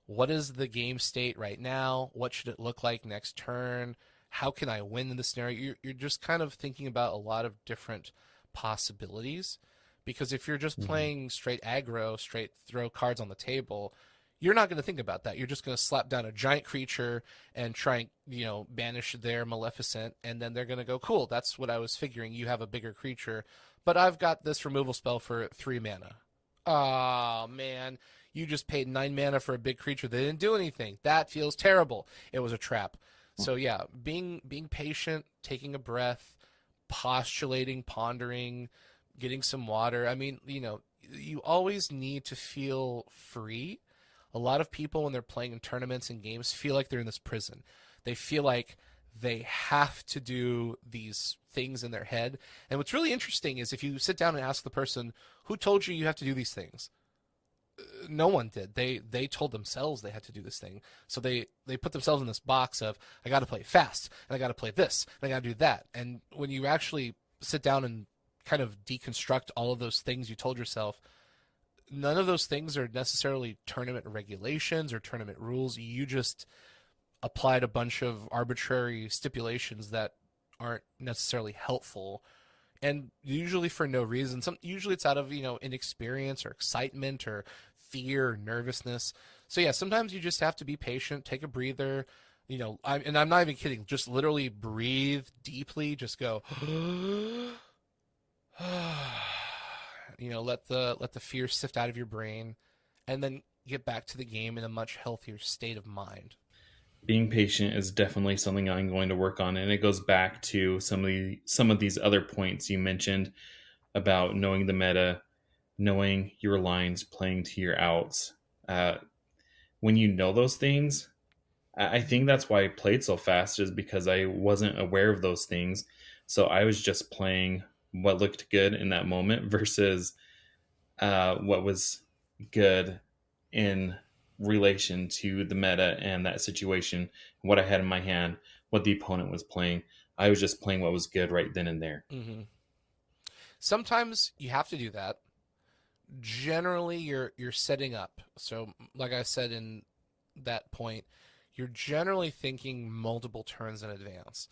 What is the game state right now? What should it look like next turn? How can I win in this scenario? You're just kind of thinking about a lot of different possibilities. Because if you're just playing straight aggro, straight throw cards on the table, you're not going to think about that. You're just going to slap down a giant creature and try and, banish their Maleficent, and then they're going to go, cool, that's what I was figuring. You have a bigger creature, but I've got this removal spell for 3 mana. Oh, man. You just paid 9 mana for a big creature that didn't do anything. That feels terrible. It was a trap. So yeah, being patient, taking a breath, postulating, pondering, getting some water. I mean, you always need to feel free. A lot of people when they're playing in tournaments and games feel like they're in this prison. They feel like they have to do these things in their head. And what's really interesting is if you sit down and ask the person who told you have to do these things, no one did. They told themselves they had to do this thing. So they put themselves in this box of, I got to play fast, and I got to play this, and I got to do that. And when you actually sit down and kind of deconstruct all of those things you told yourself, none of those things are necessarily tournament regulations or tournament rules. You just applied a bunch of arbitrary stipulations that aren't necessarily helpful, and usually for no reason. Usually it's out of inexperience or excitement or fear or nervousness. So yeah, sometimes you just have to be patient, take a breather. I'm not even kidding. Just literally breathe deeply. Just go. Let the fear sift out of your brain, and then get back to the game in a much healthier state of mind.
Being patient is definitely something I'm going to work on, and it goes back to some of these other points you mentioned about knowing the meta, knowing your lines, playing to your outs. When you know those things, I think that's why I played so fast, is because I wasn't aware of those things. So I was just playing what looked good in that moment versus what was good in relation to the meta and that situation, what I had in my hand, what the opponent was playing. I was just playing what was good right then and there.
Mm-hmm. Sometimes you have to do that. Generally, you're setting up. So, like I said in that point, you're generally thinking multiple turns in advance.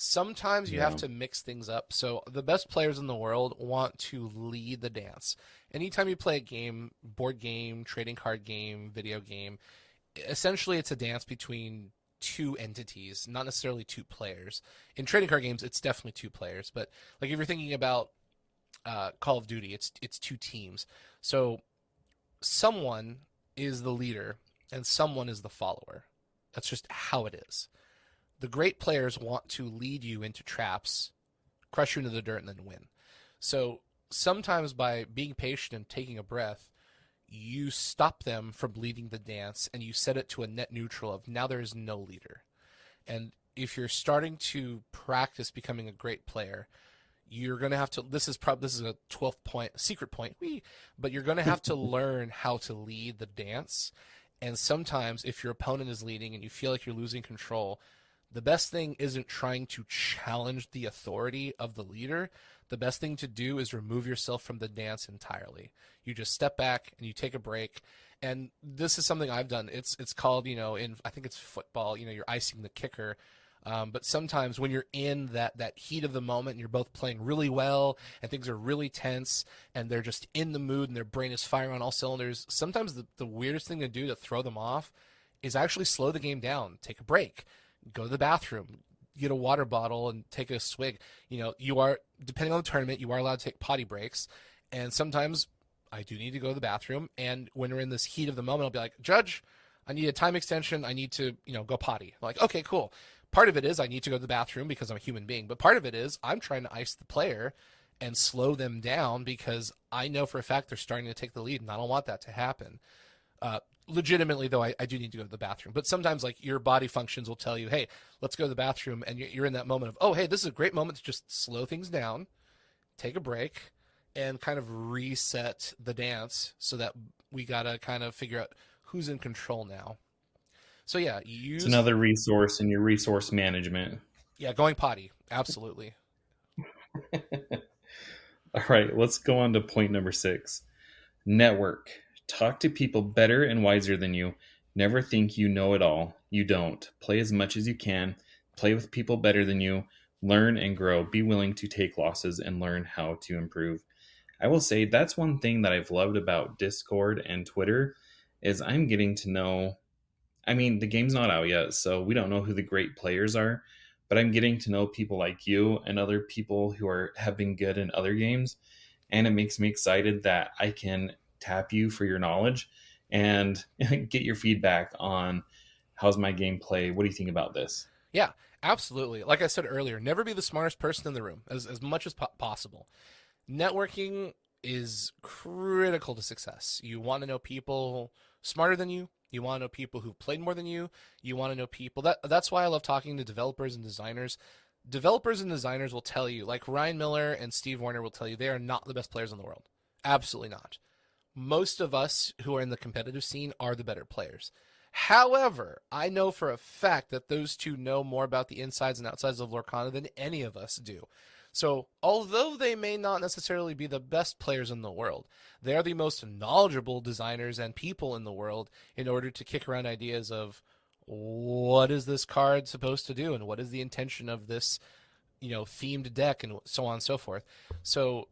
Sometimes you have to mix things up. So the best players in the world want to lead the dance. Anytime you play a game, board game, trading card game, video game, essentially it's a dance between two entities, not necessarily two players. In trading card games, it's definitely two players. But like if you're thinking about Call of Duty, it's two teams. So someone is the leader and someone is the follower. That's just how it is. The great players want to lead you into traps, crush you into the dirt, and then win. So sometimes by being patient and taking a breath, you stop them from leading the dance and you set it to a net neutral of now there is no leader. And if you're starting to practice becoming a great player, you're going to have to, this is a 12th point, secret point, but you're going to have to learn how to lead the dance. And sometimes if your opponent is leading and you feel like you're losing control, the best thing isn't trying to challenge the authority of the leader. The best thing to do is remove yourself from the dance entirely. You just step back and you take a break. And this is something I've done. It's called, I think it's football, you're icing the kicker. But sometimes when you're in that heat of the moment and you're both playing really well and things are really tense and they're just in the mood and their brain is firing on all cylinders, sometimes the weirdest thing to do to throw them off is actually slow the game down, take a break. Go to the bathroom, get a water bottle and take a swig. You are, depending on the tournament, you are allowed to take potty breaks. And sometimes I do need to go to the bathroom. And when we're in this heat of the moment, I'll be like, Judge, I need a time extension. I need to, go potty. I'm like, okay, cool. Part of it is I need to go to the bathroom because I'm a human being. But part of it is I'm trying to ice the player and slow them down because I know for a fact they're starting to take the lead and I don't want that to happen. Legitimately, though, I do need to go to the bathroom. But sometimes, like, your body functions will tell you, hey, let's go to the bathroom. And you're in that moment of, oh, hey, this is a great moment to just slow things down, take a break, and kind of reset the dance so that we got to kind of figure out who's in control now. So, yeah,
it's another resource in your resource management.
Yeah, going potty. Absolutely.
All right, let's go on to point number 6. Network. Talk to people better and wiser than you. Never think you know it all. You don't. Play as much as you can. Play with people better than you. Learn and grow. Be willing to take losses and learn how to improve. I will say that's one thing that I've loved about Discord and Twitter is I'm getting to know, the game's not out yet, so we don't know who the great players are, but I'm getting to know people like you and other people who have been good in other games, and it makes me excited that I can tap you for your knowledge and get your feedback on how's my gameplay. What do you think about this?
Yeah, absolutely. Like I said earlier, never be the smartest person in the room as much as possible. Networking is critical to success. You want to know people smarter than you. You want to know people who've played more than you. You want to know people that's why I love talking to developers and designers. Developers and designers will tell you, like Ryan Miller and Steve Warner will tell you, they are not the best players in the world. Absolutely not. Most of us who are in the competitive scene are the better players. However, I know for a fact that those two know more about the insides and outsides of Lorcana than any of us do. So, although they may not necessarily be the best players in the world, they are the most knowledgeable designers and people in the world in order to kick around ideas of what is this card supposed to do and what is the intention of this, themed deck and so on and so forth. So,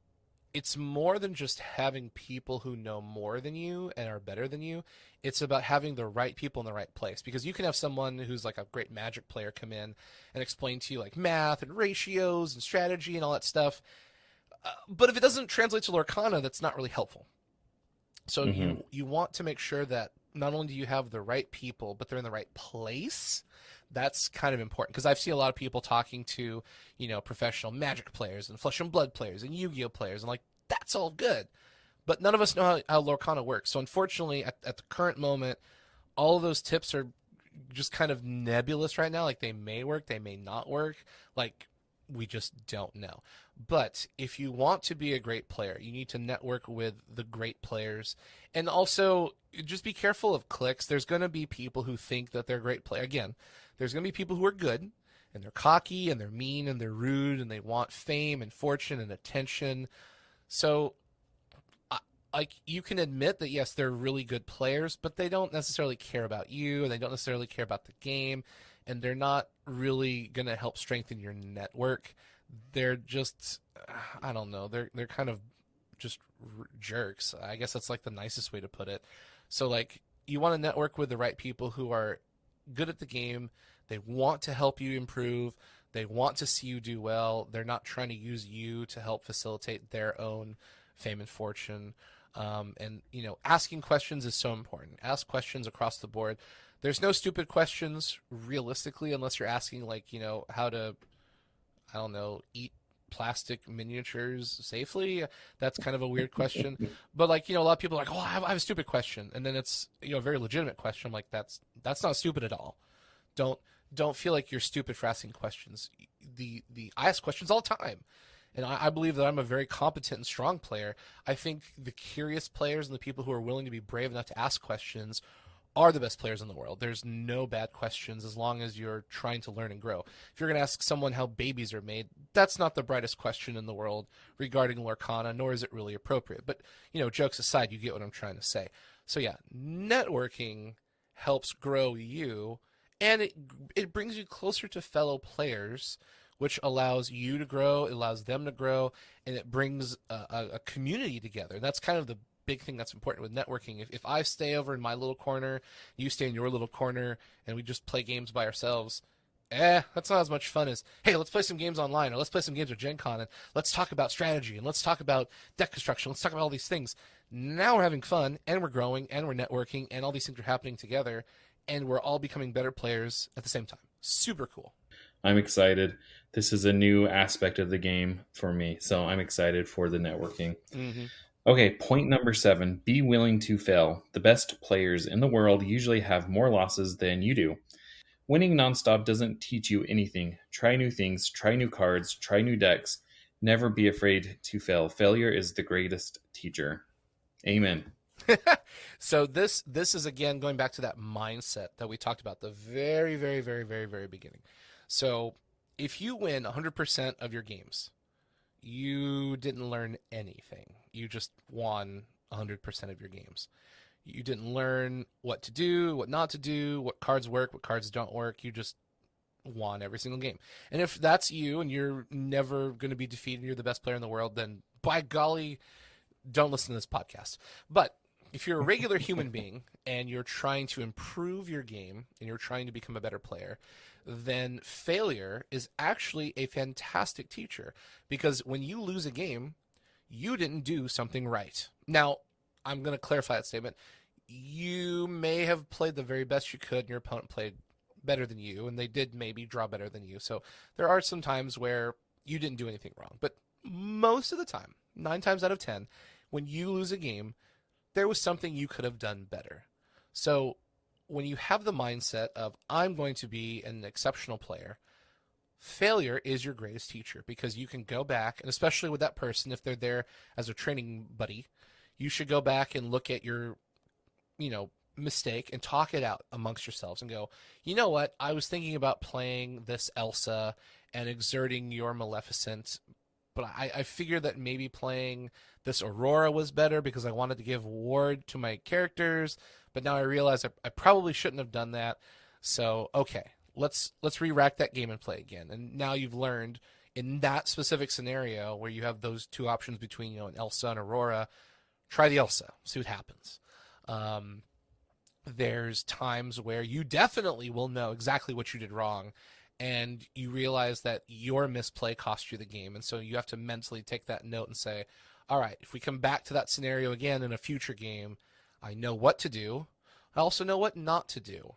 it's more than just having people who know more than you and are better than you. It's about having the right people in the right place, because you can have someone who's like a great Magic player come in and explain to you like math and ratios and strategy and all that stuff. But if it doesn't translate to Lorcana, that's not really helpful. So you want to make sure that not only do you have the right people, but they're in the right place. That's kind of important, because I've seen a lot of people talking to, professional Magic players and Flesh and Blood players and Yu-Gi-Oh players, and like, that's all good. But none of us know how Lorcana works. So unfortunately, at the current moment, all of those tips are just kind of nebulous right now. Like, they may work, they may not work. Like, we just don't know. But if you want to be a great player, you need to network with the great players. And also, just be careful of clicks. There's going to be people who think that they're a great player. Again, there's going to be people who are good, and they're cocky, and they're mean, and they're rude, and they want fame and fortune and attention. So, like, you can admit that, yes, they're really good players, but they don't necessarily care about you, and they don't necessarily care about the game, and they're not really going to help strengthen your network. They're just, I don't know, they're kind of just jerks. I guess that's like the nicest way to put it. So, like, you want to network with the right people who are good at the game. They want to help you improve. They want to see you do well. They're not trying to use you to help facilitate their own fame and fortune. And, asking questions is so important. Ask questions across the board. There's no stupid questions, realistically, unless you're asking, like, how to, I don't know, eat plastic miniatures safely. That's kind of a weird question. But, like, a lot of people are like, oh, I have a stupid question. And then it's, a very legitimate question. I'm like, that's not stupid at all. Don't feel like you're stupid for asking questions. I ask questions all the time. And I believe that I'm a very competent and strong player. I think the curious players and the people who are willing to be brave enough to ask questions are the best players in the world. There's no bad questions as long as you're trying to learn and grow. If you're going to ask someone how babies are made, that's not the brightest question in the world regarding Lorcana, nor is it really appropriate. But, jokes aside, you get what I'm trying to say. So yeah, networking helps grow you, and it brings you closer to fellow players, which allows you to grow, it allows them to grow, and it brings a community together. And that's kind of the big thing that's important with networking. If I stay over in my little corner, you stay in your little corner, and we just play games by ourselves, that's not as much fun as, hey, let's play some games online, or let's play some games with Gen Con, and let's talk about strategy, and let's talk about deck construction, let's talk about all these things. Now we're having fun, and we're growing, and we're networking, and all these things are happening together, and we're all becoming better players at the same time. Super cool.
I'm excited. This is a new aspect of the game for me, so I'm excited for the networking.
Mm-hmm.
Okay, point number 7, be willing to fail. The best players in the world usually have more losses than you do. Winning nonstop doesn't teach you anything. Try new things, try new cards, try new decks. Never be afraid to fail. Failure is the greatest teacher. Amen.
So this is, again, going back to that mindset that we talked about at the very, very, very, very, very beginning. So if you win 100% of your games, you didn't learn anything. You just won 100% of your games. You didn't learn what to do, what not to do, what cards work, what cards don't work. You just won every single game. And if that's you and you're never going to be defeated and you're the best player in the world, then by golly, don't listen to this podcast. But if you're a regular human being and you're trying to improve your game and you're trying to become a better player, then failure is actually a fantastic teacher, because when you lose a game, you didn't do something right. Now, I'm going to clarify that statement. you may have played the very best you could and your opponent played better than you, and they did maybe draw better than you. So there are some times where you didn't do anything wrong. But most of the time, 9 times out of 10, when you lose a game, there was something you could have done better. So when you have the mindset of, I'm going to be an exceptional player, failure is your greatest teacher, because you can go back, and especially with that person, if they're there as a training buddy, you should go back and look at your, mistake and talk it out amongst yourselves and go, you know what, I was thinking about playing this Elsa and exerting your Maleficent, but I figured that maybe playing this Aurora was better because I wanted to give ward to my characters, but now I realize I probably shouldn't have done that. So, okay, let's re-rack that game and play again. And now you've learned in that specific scenario where you have those two options between, an Elsa and Aurora, try the Elsa, see what happens. There's times where you definitely will know exactly what you did wrong, and you realize that your misplay cost you the game. And so you have to mentally take that note and say, all right, if we come back to that scenario again in a future game, I know what to do. I also know what not to do.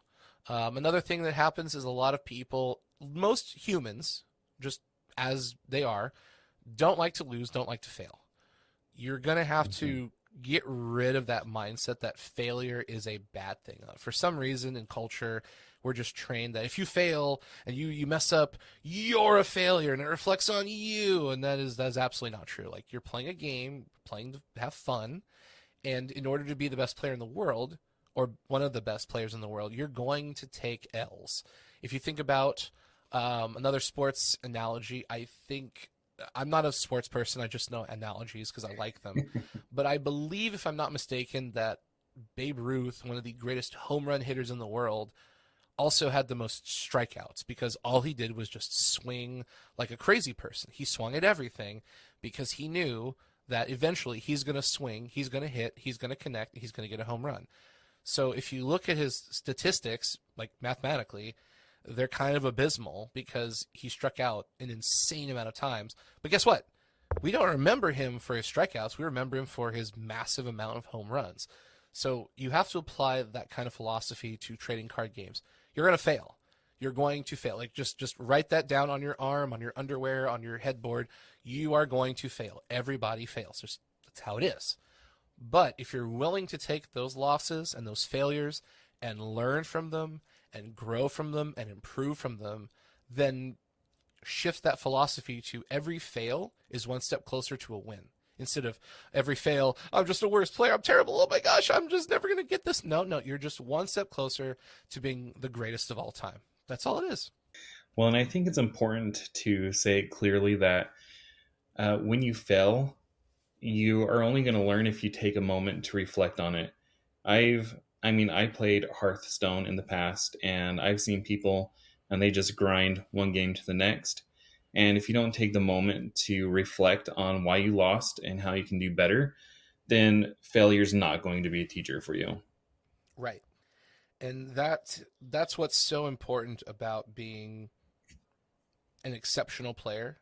Another thing that happens is a lot of people, most humans, just as they are, don't like to lose, don't like to fail. You're going to have to get rid of that mindset that failure is a bad thing. For some reason in culture, we're just trained that if you fail and you mess up, you're a failure and it reflects on you. And that's absolutely not true. Like, you're playing a game, playing to have fun. And in order to be the best player in the world, or one of the best players in the world, you're going to take L's. If you think about another sports analogy, I'm not a sports person. I just know analogies because I like them. But I believe, if I'm not mistaken, that Babe Ruth, one of the greatest home run hitters in the world, also had the most strikeouts, because all he did was just swing like a crazy person. He swung at everything because he knew that eventually he's going to swing, he's going to hit, he's going to connect, he's going to get a home run. So if you look at his statistics, like mathematically, they're kind of abysmal because he struck out an insane amount of times. But guess what? We don't remember him for his strikeouts. We remember him for his massive amount of home runs. So you have to apply that kind of philosophy to trading card games. You're going to fail. You're going to fail. Like, just write that down on your arm, on your underwear, on your headboard. You are going to fail. Everybody fails. That's how it is. But if you're willing to take those losses and those failures and learn from them and grow from them and improve from them, then shift that philosophy to every fail is one step closer to a win. Instead of every fail, I'm just a worse player, I'm terrible, oh my gosh, I'm just never going to get this. No, you're just one step closer to being the greatest of all time. That's all it is.
Well, and I think it's important to say clearly that when you fail, you are only going to learn if you take a moment to reflect on it. I played Hearthstone in the past, and I've seen people, and they just grind one game to the next. And if you don't take the moment to reflect on why you lost and how you can do better, then failure's not going to be a teacher for you.
Right. And that's what's so important about being an exceptional player,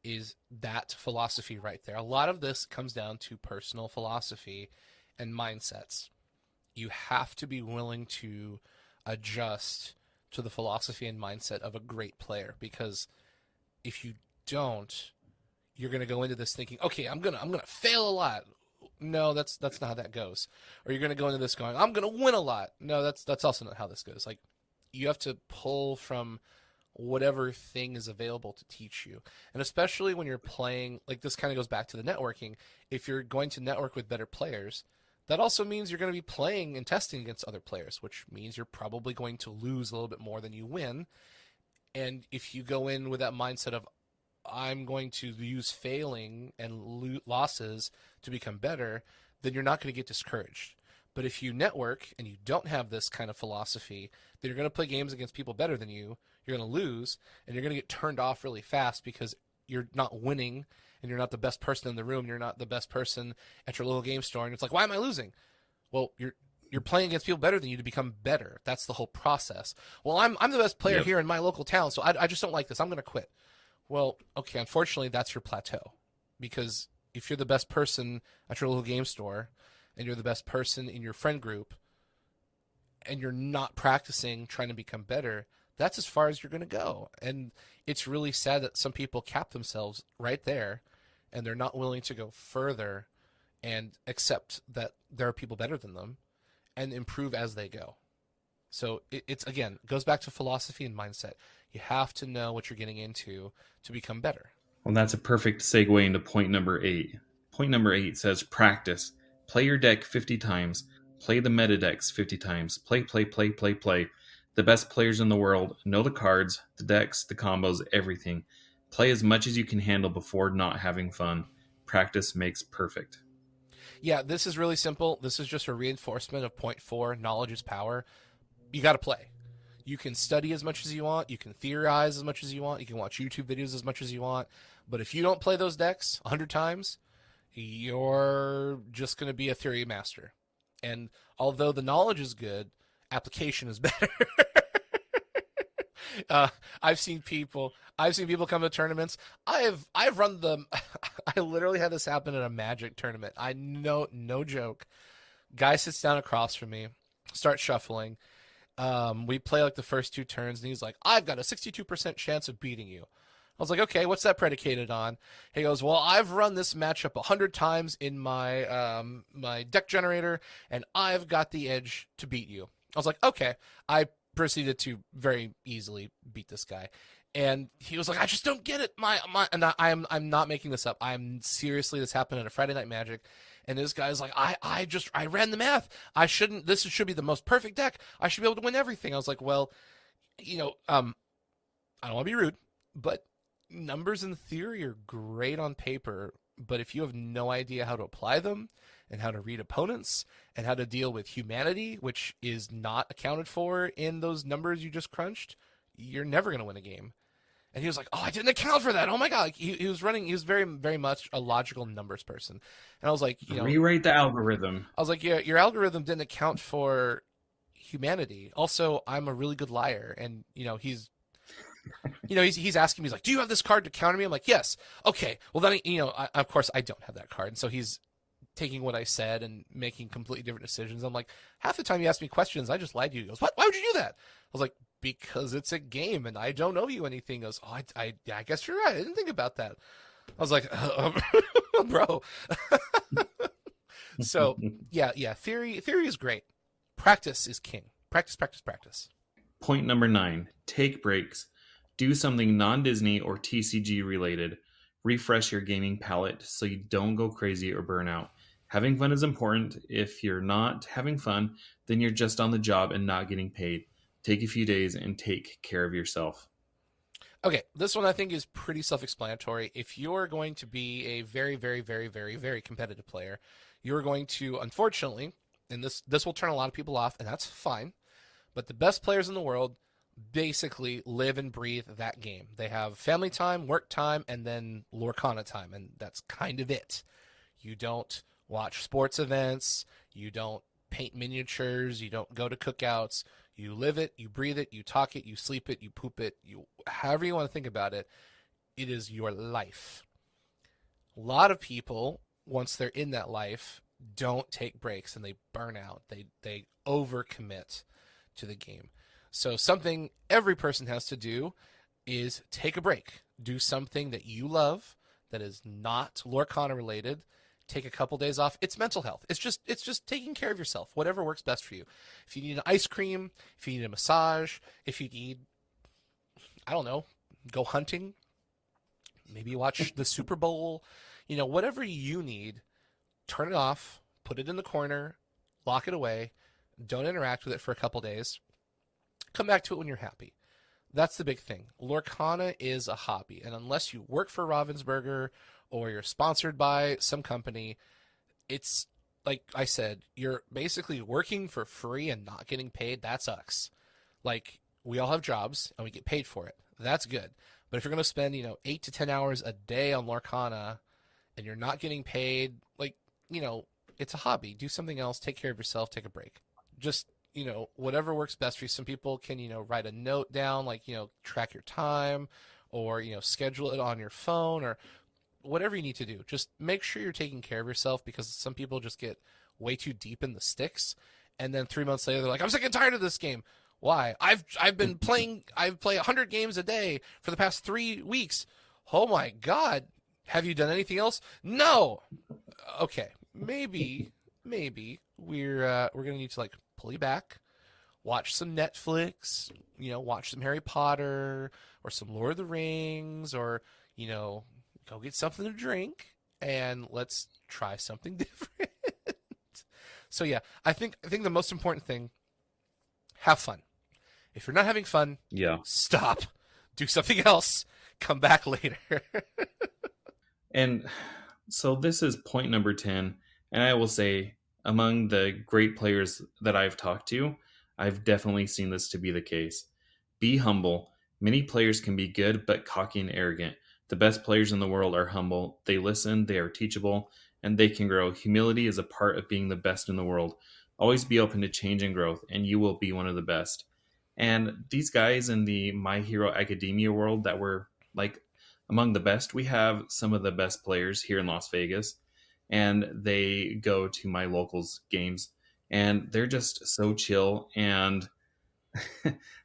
is that philosophy right there. A lot of this comes down to personal philosophy and mindsets. You have to be willing to adjust to the philosophy and mindset of a great player, because if you don't, you're going to go into this thinking, okay, I'm going to fail a lot. No, that's not how that goes. Or you're going to go into this going, I'm going to win a lot. No, that's also not how this goes. Like, you have to pull from whatever thing is available to teach you. And especially when you're playing, like, this kind of goes back to the networking. If you're going to network with better players, that also means you're going to be playing and testing against other players, which means you're probably going to lose a little bit more than you win. And if you go in with that mindset of, I'm going to use failing and losses to become better, then you're not going to get discouraged. But if you network and you don't have this kind of philosophy, then you're going to play games against people better than you, you're going to lose, and you're going to get turned off really fast because you're not winning, and you're not the best person in the room, you're not the best person at your local game store, and it's like, why am I losing? Well, you're playing against people better than you to become better. That's the whole process. Well, I'm the best player here in my local town, so I just don't like this. I'm going to quit. Well, okay, unfortunately, that's your plateau. Because if you're the best person at your local game store and you're the best person in your friend group, and you're not practicing trying to become better, that's as far as you're going to go. And it's really sad that some people cap themselves right there, and they're not willing to go further and accept that there are people better than them and improve as they go. So it's, again, goes back to philosophy and mindset. You have to know what you're getting into to become better.
Well, that's a perfect segue into point number 8. Point number 8 says practice. Play your deck 50 times. Play the meta decks 50 times. Play. The best players in the world know the cards, the decks, the combos, everything. Play as much as you can handle before not having fun. Practice makes perfect.
Yeah, this is really simple. This is just a reinforcement of point 4, knowledge is power. You got to play. You can study as much as you want. You can theorize as much as you want. You can watch YouTube videos as much as you want. But if you don't play those decks 100 times, you're just going to be a theory master. And although the knowledge is good, application is better. I've seen people come to tournaments. I've run them. I literally had this happen at a Magic tournament. I know, no joke. Guy sits down across from me, starts shuffling. We play like the first 2 turns, and he's like, "I've got a 62% chance of beating you." I was like, "Okay, what's that predicated on?" He goes, "Well, I've run this matchup 100 times in my my deck generator, and I've got the edge to beat you." I was like, "Okay." I proceeded to very easily beat this guy, and he was like, "I just don't get it." And I'm not making this up. I'm seriously, this happened at a Friday Night Magic, and this guy's like, I ran the math. This should be the most perfect deck. I should be able to win everything. I was like, well, I don't want to be rude, but numbers in theory are great on paper, but if you have no idea how to apply them and how to read opponents and how to deal with humanity, which is not accounted for in those numbers you just crunched, you're never going to win a game. And he was like, "Oh, I didn't account for that. Oh my God." Like, he was very, very much a logical numbers person. And I was like,
rewrite the algorithm.
I was like, "Yeah, your algorithm didn't account for humanity. Also, I'm a really good liar." And, he's asking me, he's like, "Do you have this card to counter me?" I'm like, "Yes." "Okay. Well, then, of course I don't have that card." And so he's taking what I said and making completely different decisions. I'm like, half the time you ask me questions, I just lied to you. He goes, "What? Why would you do that?" I was like, "Because it's a game and I don't owe you anything." He goes, "Oh, I guess you're right. I didn't think about that." I was like, bro. So yeah. Theory is great. Practice is king. Practice.
Point number 9, take breaks. Do something non-Disney or TCG related. Refresh your gaming palette so you don't go crazy or burn out. Having fun is important. If you're not having fun, then you're just on the job and not getting paid. Take a few days and take care of yourself.
Okay, this one I think is pretty self-explanatory. If you're going to be a very, very, very, very, very competitive player, you're going to, unfortunately, and this will turn a lot of people off, and that's fine, but the best players in the world basically live and breathe that game. They have family time, work time, and then Lorcana time, and that's kind of it. You don't watch sports events, you don't paint miniatures, you don't go to cookouts. You live it, you breathe it, you talk it, you sleep it, you poop it, however you want to think about it, it is your life. A lot of people, once they're in that life, don't take breaks and they burn out. They overcommit to the game. So something every person has to do is take a break. Do something that you love that is not Lorcana related. Take a couple days off. It's mental health. It's just taking care of yourself. Whatever works best for you. If you need an ice cream, if you need a massage, if you need, I don't know, go hunting, maybe watch the Super Bowl, whatever you need, turn it off, put it in the corner, lock it away, don't interact with it for a couple days. Come back to it when you're happy. That's the big thing. Lorcana is a hobby, and unless you work for Ravensburger or you're sponsored by some company, it's like I said, you're basically working for free and not getting paid. That sucks. Like, we all have jobs and we get paid for it. That's good. But if you're going to spend, 8 to 10 hours a day on Lorcana and you're not getting paid, it's a hobby. Do something else. Take care of yourself. Take a break. Just, whatever works best for you. Some people can, write a note down, track your time, or, schedule it on your phone, or whatever you need to do. Just make sure you're taking care of yourself, because some people just get way too deep in the sticks, and then 3 months later they're like, I'm sick and tired of this game. Why? I've play 100 games a day for the past 3 weeks. Oh my god. Have you done anything else? No. Okay. Maybe we're gonna need to like pull you back, watch some Netflix, watch some Harry Potter or some Lord of the Rings, or go get something to drink and let's try something different. So yeah, I think the most important thing, have fun. If you're not having fun, stop. Do something else. Come back later.
And so this is point number 10. And I will say, among the great players that I've talked to, I've definitely seen this to be the case. Be humble. Many players can be good, but cocky and arrogant. The best players in the world are humble. They listen, they are teachable, and they can grow. Humility is a part of being the best in the world. Always be open to change and growth, and you will be one of the best. And these guys in the My Hero Academia world that were like among the best, we have some of the best players here in Las Vegas, and they go to my locals games, and they're just so chill, and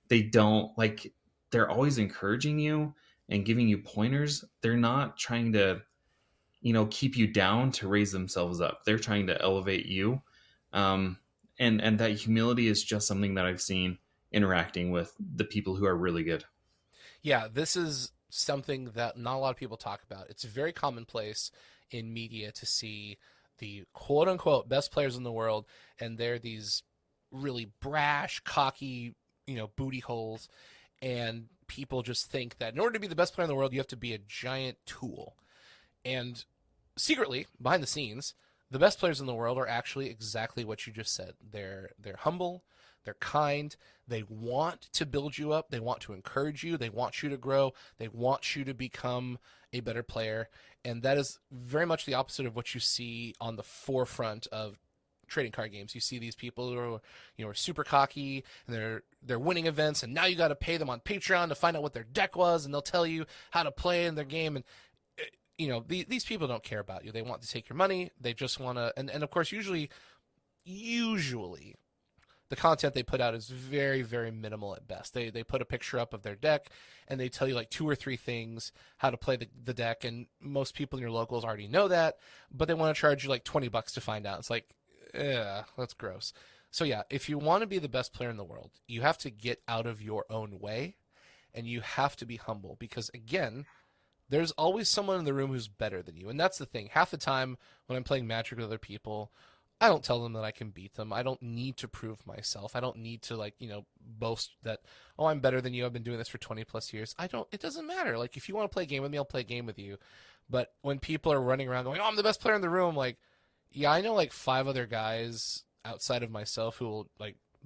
they don't like, they're always encouraging you and giving you pointers. They're not trying to, keep you down to raise themselves up. They're trying to elevate you. And that humility is just something that I've seen interacting with the people who are really good.
Yeah, this is something that not a lot of people talk about. It's very commonplace in media to see the quote unquote best players in the world, and they're these really brash, cocky, booty holes, and people just think that in order to be the best player in the world, you have to be a giant tool. And secretly, behind the scenes, the best players in the world are actually exactly what you just said. They're humble, they're kind, they want to build you up, they want to encourage you, they want you to grow, they want you to become a better player. And that is very much the opposite of what you see on the forefront of trading card games. You see these people who are super cocky, and they're winning events, and now you got to pay them on Patreon to find out what their deck was, and they'll tell you how to play in their game. And these people don't care about you. They want to take your money. They just want to, and of course, usually the content they put out is very, very minimal at best. They put a picture up of their deck, and they tell you like 2 or 3 things how to play the deck, and most people in your locals already know that, but they want to charge you like $20 to find out. It's like, that's gross. So yeah, if you want to be the best player in the world, you have to get out of your own way, and you have to be humble, because again, there's always someone in the room who's better than you. And that's the thing. Half the time when I'm playing Magic with other people, I don't tell them that I can beat them. I don't need to prove myself. I don't need to boast that, oh, I'm better than you. I've been doing this for 20 plus years. It doesn't matter. Like, if you want to play a game with me, I'll play a game with you. But when people are running around going, oh, I'm the best player in the room, like, yeah, I know like 5 other guys outside of myself who will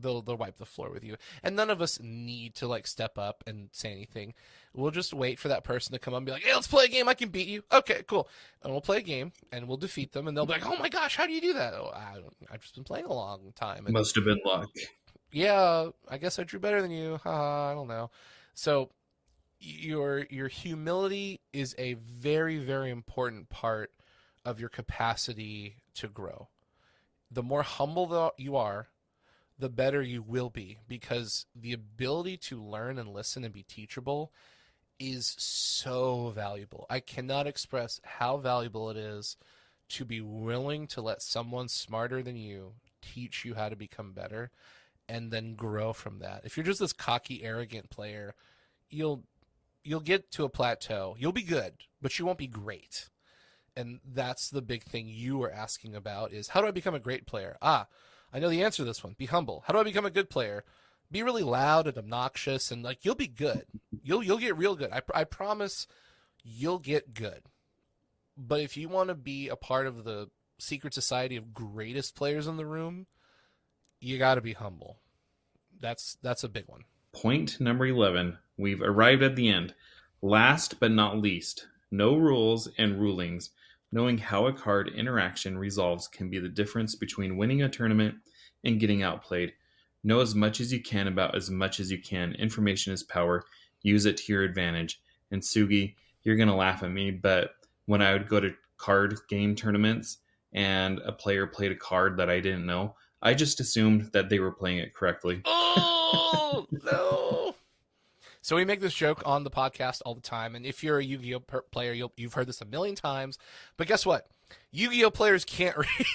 they'll wipe the floor with you. And none of us need to step up and say anything. We'll just wait for that person to come up and be like, hey, let's play a game. I can beat you. Okay, cool. And we'll play a game, and we'll defeat them, and they'll be like, oh my gosh, how do you do that? Oh, I've just been playing a long time. And
must have been luck.
Yeah, I guess I drew better than you. I don't know. So your humility is a very, very important part of your capacity to grow. The more humble you are, the better you will be, because the ability to learn and listen and be teachable is so valuable. I cannot express how valuable it is to be willing to let someone smarter than you teach you how to become better, and then grow from that. If you're just this cocky, arrogant player, you'll get to a plateau. You'll be good, but you won't be great. And that's the big thing you were asking about, is how do I become a great player? I know the answer to this one. Be humble. How do I become a good player? Be really loud and obnoxious, and you'll be good. You'll get real good. I promise you'll get good. But if you want to be a part of the secret society of greatest players in the room, you got to be humble. That's a big one.
Point number 11. We've arrived at the end. Last but not least, no rules and rulings. Knowing how a card interaction resolves can be the difference between winning a tournament and getting outplayed. Know as much as you can about as much as you can. Information is power. Use it to your advantage. And Sugi, you're going to laugh at me, but when I would go to card game tournaments and a player played a card that I didn't know, I just assumed that they were playing it correctly.
Oh no! So we make this joke on the podcast all the time, and if you're a Yu-Gi-Oh player, you've heard this a million times. But guess what? Yu-Gi-Oh players can't read.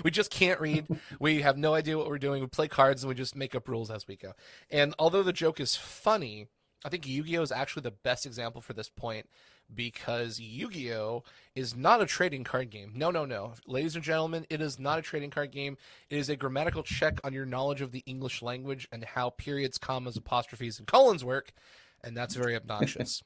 We just can't read. We have no idea what we're doing. We play cards and we just make up rules as we go. And although the joke is funny, I think Yu-Gi-Oh is actually the best example for this point because Yu-Gi-Oh is not a trading card game. No, no, no. Ladies and gentlemen, it is not a trading card game. It is a grammatical check on your knowledge of the English language and how periods, commas, apostrophes, and colons work, and that's very obnoxious.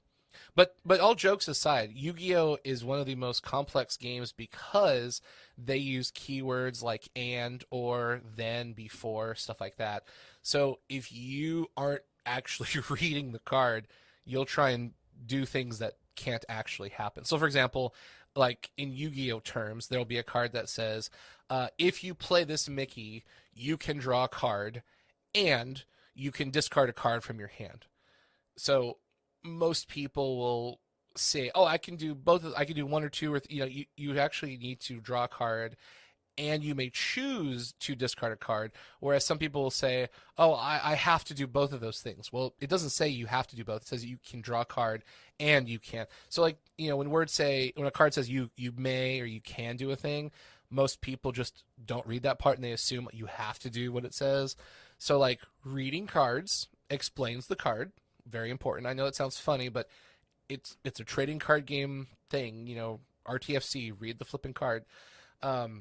But all jokes aside, Yu-Gi-Oh is one of the most complex games because they use keywords like and, or, then, before, stuff like that. So if you aren't actually reading the card, you'll try and do things that can't actually happen. So for example, like in Yu-Gi-Oh terms, there'll be a card that says, if you play this Mickey, you can draw a card and you can discard a card from your hand. So most people will say, "Oh, I can do both. I can do one or two, or you actually need to draw a card, and you may choose to discard a card." Whereas some people will say, "Oh, I have to do both of those things." Well, it doesn't say you have to do both. It says you can draw a card and you can. So, like when a card says you may or you can do a thing, most people just don't read that part and they assume you have to do what it says. So, like reading cards explains the card. Very important. I know it sounds funny, but it's a trading card game thing. RTFC, read the flipping card. I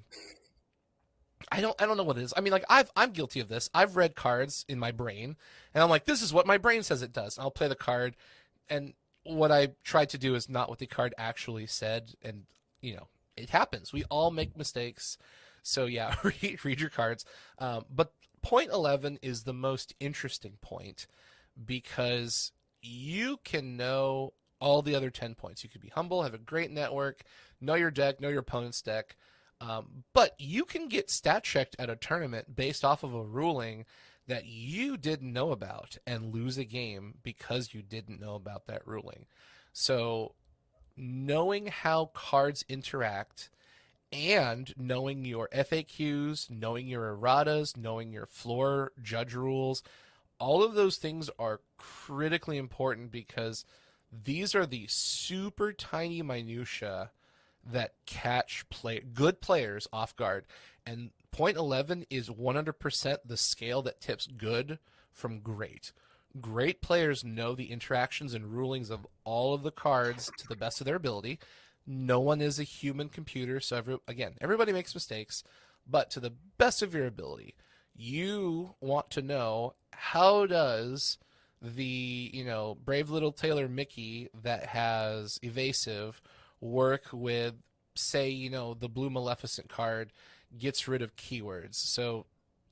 don't know what it is. I mean, like I'm guilty of this. I've read cards in my brain, and I'm like, this is what my brain says it does. And I'll play the card, and what I tried to do is not what the card actually said, and it happens. We all make mistakes, so yeah, read your cards. But point 11 is the most interesting point because you can know all the other 10 points. You could be humble, have a great network, know your deck, know your opponent's deck. But you can get stat checked at a tournament based off of a ruling that you didn't know about and lose a game because you didn't know about that ruling. So knowing how cards interact and knowing your FAQs, knowing your erratas, knowing your floor judge rules, all of those things are critically important because these are the super tiny minutia that catch good players off guard. And point 11 is 100% the scale that tips good from great. Great players know the interactions and rulings of all of the cards to the best of their ability. No one is a human computer, so everybody makes mistakes, but to the best of your ability, you want to know how does the brave little tailor Mickey that has evasive work with, say, the blue Maleficent card gets rid of keywords. So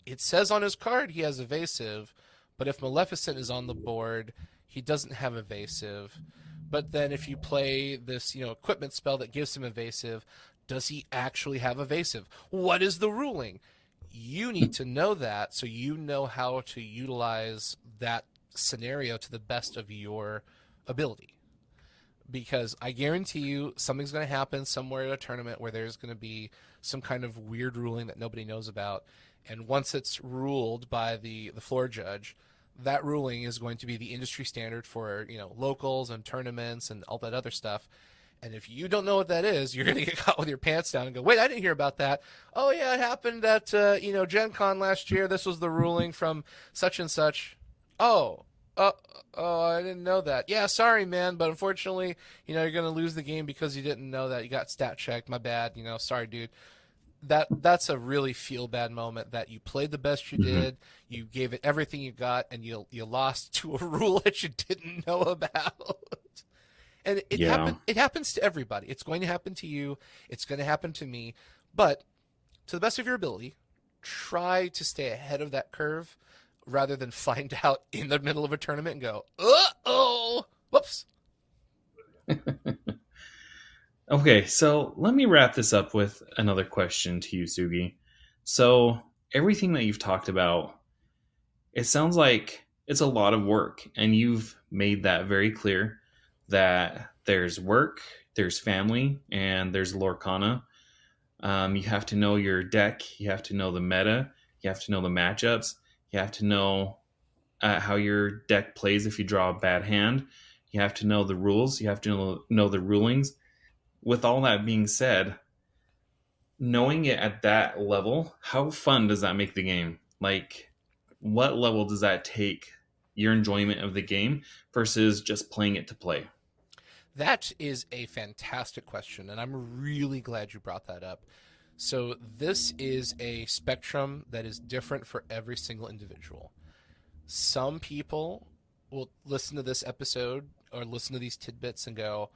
it says on his card he has evasive, but if Maleficent is on the board, he doesn't have evasive. But then if you play this, equipment spell that gives him evasive, does he actually have evasive? What is the ruling? You need to know that so you know how to utilize that scenario to the best of your ability. Because I guarantee you something's going to happen somewhere at a tournament where there's going to be some kind of weird ruling that nobody knows about. And once it's ruled by the floor judge, that ruling is going to be the industry standard for, locals and tournaments and all that other stuff. And if you don't know what that is, you're going to get caught with your pants down and go, wait, I didn't hear about that. Oh, yeah, it happened at, Gen Con last year. This was the ruling from such and such. Oh, I didn't know that. Yeah, sorry, man, but unfortunately, you're going to lose the game because you didn't know that. You got stat checked. My bad. Sorry, dude. That's a really feel bad moment that you played the best you did, you gave it everything you got, and you lost to a rule that you didn't know about. And it happens to everybody. It's going to happen to you. It's going to happen to me. But to the best of your ability, try to stay ahead of that curve rather than find out in the middle of a tournament and go, uh-oh, whoops.
Okay, so let me wrap this up with another question to you, Sugi. So everything that you've talked about, it sounds like it's a lot of work, and you've made that very clear that there's work, there's family, and there's Lorcana. You have to know your deck. You have to know the meta. You have to know the matchups. You have to know how your deck plays if you draw a bad hand. You have to know the rules. You have to know the rulings. With all that being said, knowing it at that level, how fun does that make the game? Like, what level does that take your enjoyment of the game versus just playing it to play?
That is a fantastic question, and I'm really glad you brought that up. So, this is a spectrum that is different for every single individual. Some people will listen to this episode or listen to these tidbits and go,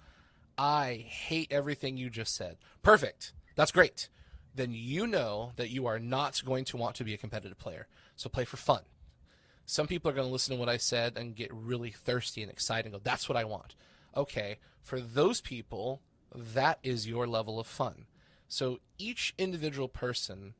I hate everything you just said. Perfect. That's great. Then you know that you are not going to want to be a competitive player. So play for fun. Some people are going to listen to what I said and get really thirsty and excited and go, that's what I want. Okay, for those people, that is your level of fun. So each individual person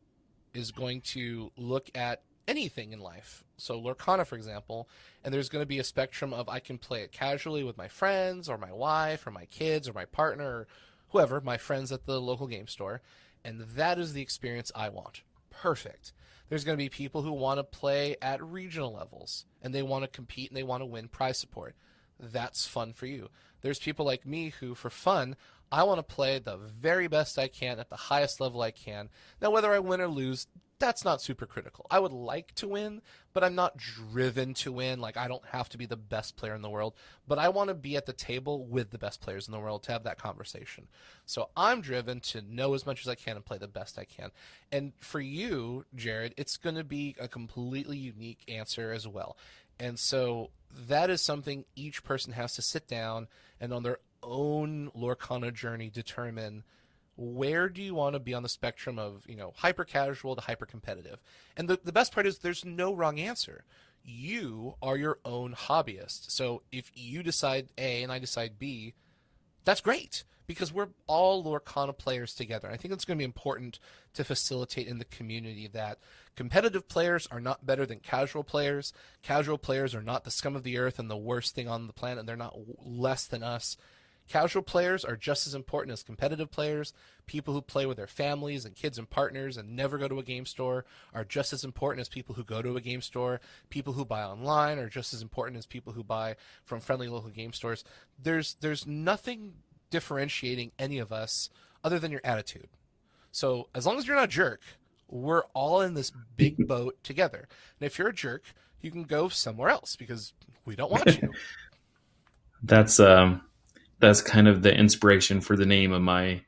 is going to look at anything in life. So Lorcana, for example, and there's going to be a spectrum of I can play it casually with my friends or my wife or my kids or my partner or whoever, my friends at the local game store, and that is the experience I want. Perfect. There's going to be people who want to play at regional levels and they want to compete and they want to win prize support. That's fun for you. There's people like me who, for fun, I want to play the very best I can at the highest level I can. Now, whether I win or lose, that's not super critical. I would like to win, but I'm not driven to win. Like, I don't have to be the best player in the world, but I want to be at the table with the best players in the world to have that conversation. So I'm driven to know as much as I can and play the best I can. And for you, Jared, it's going to be a completely unique answer as well. And so that is something each person has to sit down and on their own Lorcana journey determine where do you want to be on the spectrum of, hyper casual to hyper competitive. And the best part is there's no wrong answer. You are your own hobbyist. So if you decide A and I decide B, that's great because we're all Lorcana players together. And I think it's going to be important to facilitate in the community that competitive players are not better than casual players. Casual players are not the scum of the earth and the worst thing on the planet, and they're not less than us. Casual players are just as important as competitive players. People who play with their families and kids and partners and never go to a game store are just as important as people who go to a game store. People who buy online are just as important as people who buy from friendly local game stores. There's nothing differentiating any of us other than your attitude. So as long as you're not a jerk, we're all in this big boat together. And if you're a jerk, you can go somewhere else because we don't want you.
That's kind of the inspiration for the name of my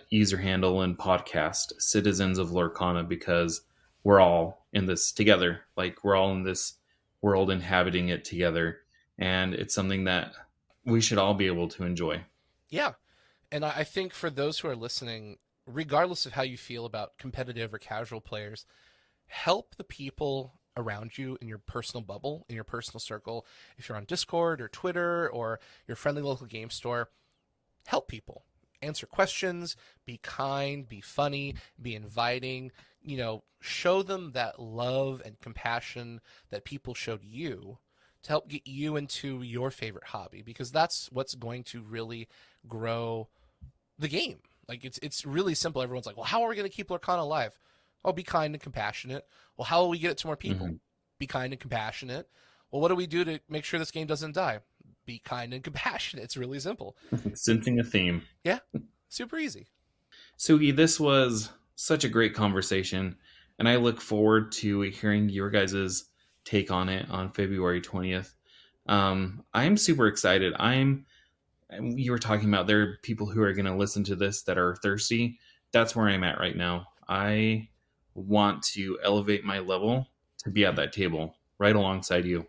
user handle and podcast, Citizens of Lorcana, because we're all in this together. Like, we're all in this world inhabiting it together. And it's something that we should all be able to enjoy.
Yeah. And I think for those who are listening, regardless of how you feel about competitive or casual players, help the people around you in your personal bubble, in your personal circle. If you're on Discord or Twitter or your friendly local game store, help people. Answer questions, be kind, be funny, be inviting, show them that love and compassion that people showed you to help get you into your favorite hobby, because that's what's going to really grow the game. Like, it's really simple. Everyone's like, well, how are we going to keep Lorcana alive? Oh, be kind and compassionate. Well, how will we get it to more people? Mm-hmm. Be kind and compassionate. Well, what do we do to make sure this game doesn't die? Be kind and compassionate. It's really simple.
Sensing a theme.
Yeah, super easy.
Sugi, this was such a great conversation, and I look forward to hearing your guys' take on it on February 20th. I'm super excited. You were talking about there are people who are going to listen to this that are thirsty. That's where I'm at right now. I want to elevate my level to be at that table right alongside you.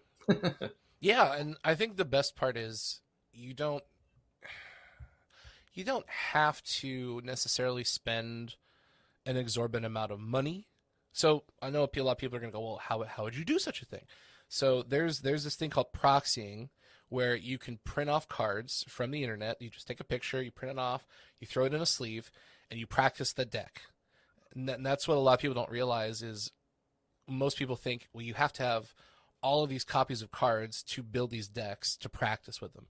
Yeah, and I think the best part is you don't have to necessarily spend an exorbitant amount of money. So I know a lot of people are going to go, well, how would you do such a thing? So there's this thing called proxying, where you can print off cards from the internet. You just take a picture, you print it off, you throw it in a sleeve, and you practice the deck. And that's what a lot of people don't realize is most people think, well, you have to have all of these copies of cards to build these decks to practice with them.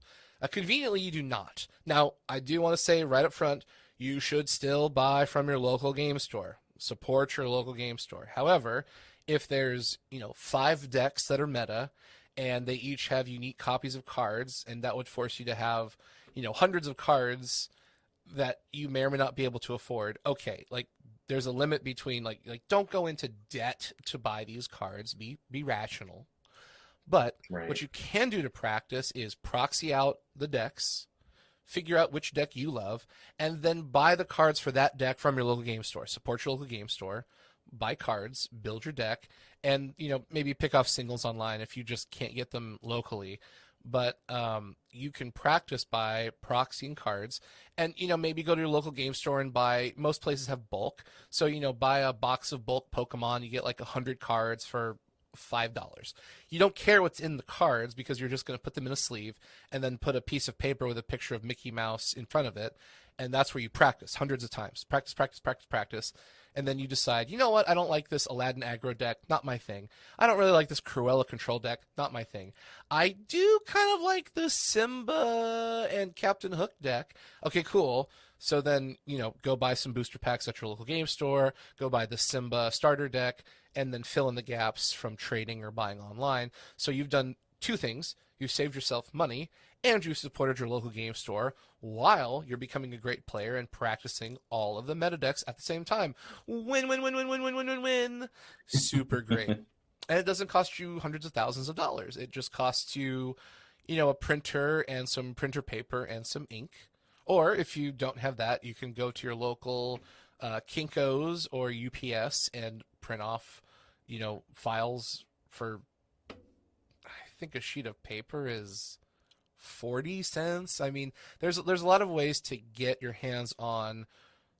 Conveniently, you do not. Now, I do want to say right up front, you should still buy from your local game store. Support your local game store. However, if there's, 5 decks that are meta and they each have unique copies of cards, and that would force you to have, hundreds of cards that you may or may not be able to afford. Okay, like there's a limit between like don't go into debt to buy these cards. Be rational. But
Right.
what you can do to practice is proxy out the decks, figure out which deck you love, and then buy the cards for that deck from your local game store. Support your local game store, buy cards, build your deck, and maybe pick off singles online if you just can't get them locally. But you can practice by proxying cards, and maybe go to your local game store and buy. Most places have bulk, so buy a box of bulk Pokemon. You get like 100 cards for $5. You don't care what's in the cards because you're just going to put them in a sleeve and then put a piece of paper with a picture of Mickey Mouse in front of it, and that's where you practice hundreds of times. Practice. And then you decide, you know what, I don't like this Aladdin aggro deck, not my thing. I don't really like this Cruella control deck, not my thing. I do kind of like the Simba and Captain Hook deck. Okay, cool. So then, go buy some booster packs at your local game store, go buy the Simba starter deck, and then fill in the gaps from trading or buying online. So you've done 2 things. You've saved yourself money, and you supported your local game store while you're becoming a great player and practicing all of the meta decks at the same time. Win. Super great. And it doesn't cost you hundreds of thousands of dollars. It just costs you, a printer and some printer paper and some ink. Or if you don't have that, you can go to your local Kinko's or UPS and print off, files for, I think a sheet of paper is 40 cents. I mean, there's a lot of ways to get your hands on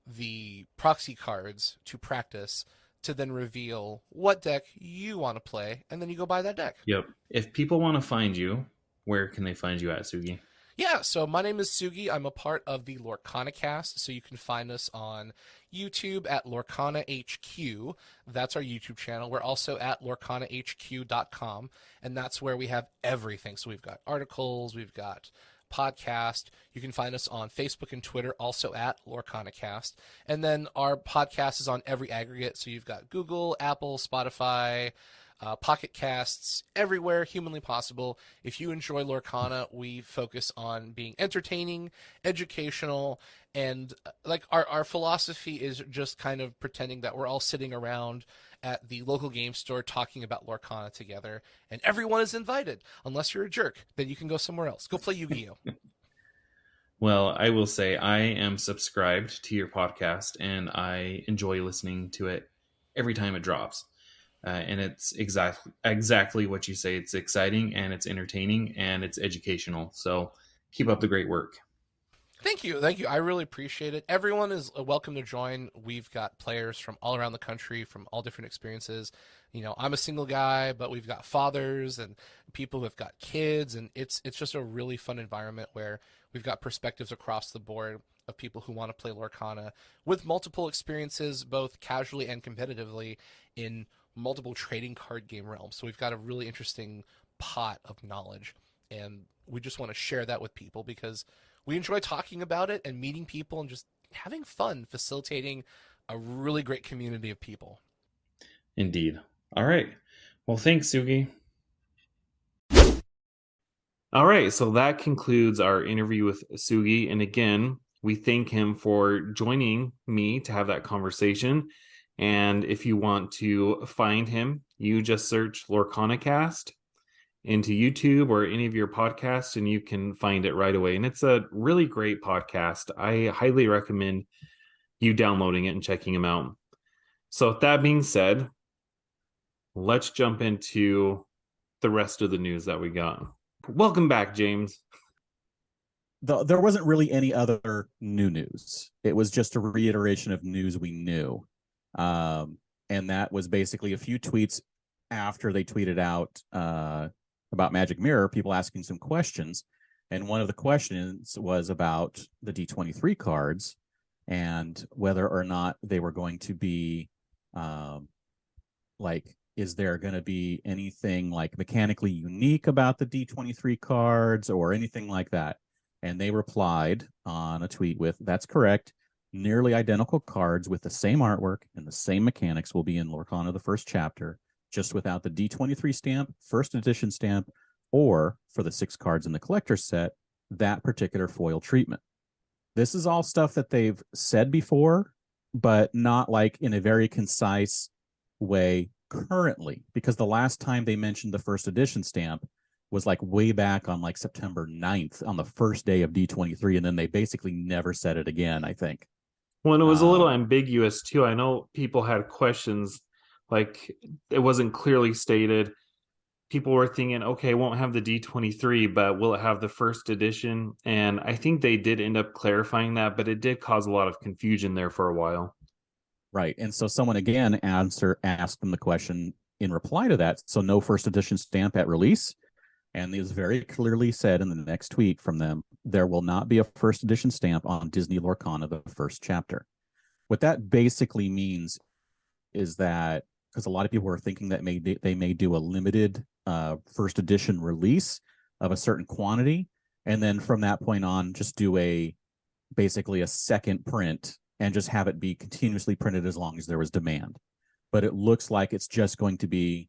the proxy cards to practice, to then reveal what deck you want to play, and then you go buy that deck.
Yep. If people want to find you, where can they find you at, Sugi?
Yeah, so my name is Sugi. I'm a part of the LorcanaCast, so you can find us on YouTube at LorcanaHQ. That's our YouTube channel. We're also at LorcanaHQ.com, and that's where we have everything. So we've got articles, we've got podcast. You can find us on Facebook and Twitter, also at LorcanaCast. And then our podcast is on every aggregate, so you've got Google, Apple, Spotify, Pocket Casts, everywhere humanly possible. If you enjoy Lorcana, we focus on being entertaining, educational, and like our philosophy is just kind of pretending that we're all sitting around at the local game store talking about Lorcana together, and everyone is invited. Unless you're a jerk, then you can go somewhere else. Go play Yu-Gi-Oh!
Well, I will say I am subscribed to your podcast, and I enjoy listening to it every time it drops. And it's exactly what you say. It's exciting, and it's entertaining, and it's educational. So keep up the great work.
Thank you. I really appreciate it. Everyone is welcome to join. We've got players from all around the country, from all different experiences. I'm a single guy, but we've got fathers and people who have got kids, and it's just a really fun environment where we've got perspectives across the board of people who want to play Lorcana with multiple experiences, both casually and competitively, in multiple trading card game realms. So we've got a really interesting pot of knowledge, and we just want to share that with people because we enjoy talking about it and meeting people and just having fun facilitating a really great community of people.
Indeed. All right. Well, thanks, Sugi. All right. So that concludes our interview with Sugi. And again, we thank him for joining me to have that conversation. And if you want to find him, you just search LorcanaCast into YouTube or any of your podcasts, and you can find it right away. And it's a really great podcast. I highly recommend you downloading it and checking them out. So with that being said, let's jump into the rest of the news that we got. Welcome back, James.
There wasn't really any other new news. It was just a reiteration of news we knew. And that was basically a few tweets after they tweeted out about Magic Mirror, people asking some questions. And one of the questions was about the D23 cards and whether or not they were going to be is there going to be anything like mechanically unique about the D23 cards or anything like that? And they replied on a tweet with, "That's correct. Nearly identical cards with the same artwork and the same mechanics will be in Lorcana the First Chapter, just without the D23 stamp, first edition stamp, or for the 6 cards in the collector's set, that particular foil treatment. This is all stuff that they've said before, but not like in a very concise way currently, because the last time they mentioned the first edition stamp was like way back on like September 9th on the first day of D23, and then they basically never said it again, I think.
Well, and it was a little ambiguous too. I know people had questions, like it wasn't clearly stated. People were thinking, okay, it won't have the D23, but will it have the first edition? And I think they did end up clarifying that, but it did cause a lot of confusion there for a while.
Right. And so someone again asked them the question in reply to that. So no first edition stamp at release. And it was very clearly said in the next tweet from them, there will not be a first edition stamp on Disney Lorcana, the First Chapter. What that basically means is that, because a lot of people are thinking that they may do a limited first edition release of a certain quantity, and then from that point on, just do basically a second print and just have it be continuously printed as long as there was demand. But it looks like it's just going to be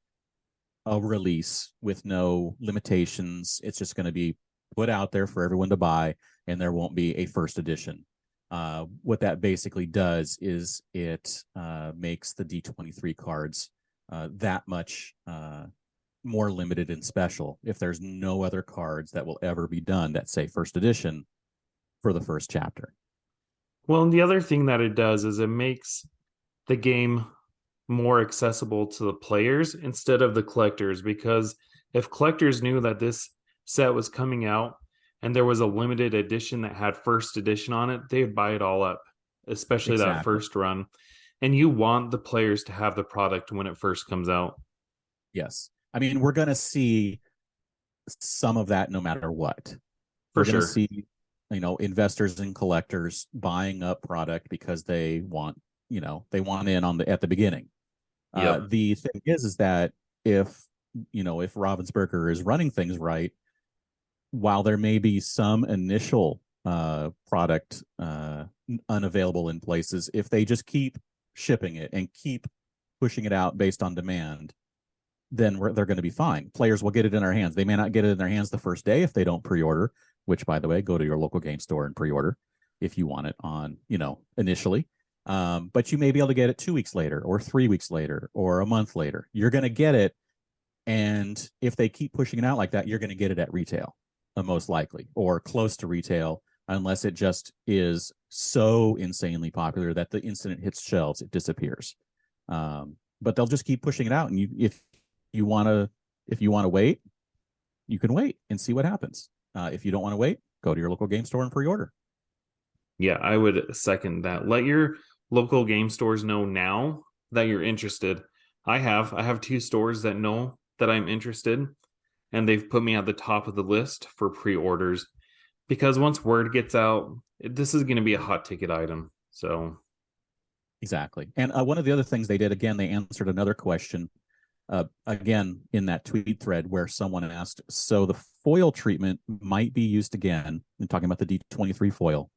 a release with no limitations. It's just going to be put out there for everyone to buy, and there won't be a first edition. What that basically does is it makes the D23 cards that much more limited and special if there's no other cards that will ever be done that say first edition for the first chapter.
Well, and the other thing that it does is it makes the game more accessible to the players instead of the collectors, because if collectors knew that this set was coming out and there was a limited edition that had first edition on it, they'd buy it all up, especially that first run. And you want the players to have the product when it first comes out.
Yes. I mean, we're going to see some of that no matter what. We're going to see, investors and collectors buying up product because they want in on at the beginning. Yep. The thing is that if Ravensburger is running things right, while there may be some initial product unavailable in places, if they just keep shipping it and keep pushing it out based on demand, then they're going to be fine. Players will get it in their hands. They may not get it in their hands the first day if they don't pre-order, which, by the way, go to your local game store and pre-order if you want it on, initially. But you may be able to get it 2 weeks later or 3 weeks later or a month later. You're going to get it. And if they keep pushing it out like that, you're going to get it at retail, most likely, or close to retail, unless it just is so insanely popular that the instant it hits shelves, it disappears. But they'll just keep pushing it out. And if you want to wait, you can wait and see what happens. If you don't want to wait, go to your local game store and pre-order.
Yeah, I would second that. Let your local game stores know now that you're interested. I have 2 stores that know that I'm interested, and they've put me at the top of the list for pre-orders, because once word gets out, this is going to be a hot ticket item. So
exactly. And one of the other things they did, again, they answered another question again in that tweet thread where someone asked, so the foil treatment might be used again, and talking about the D23 foil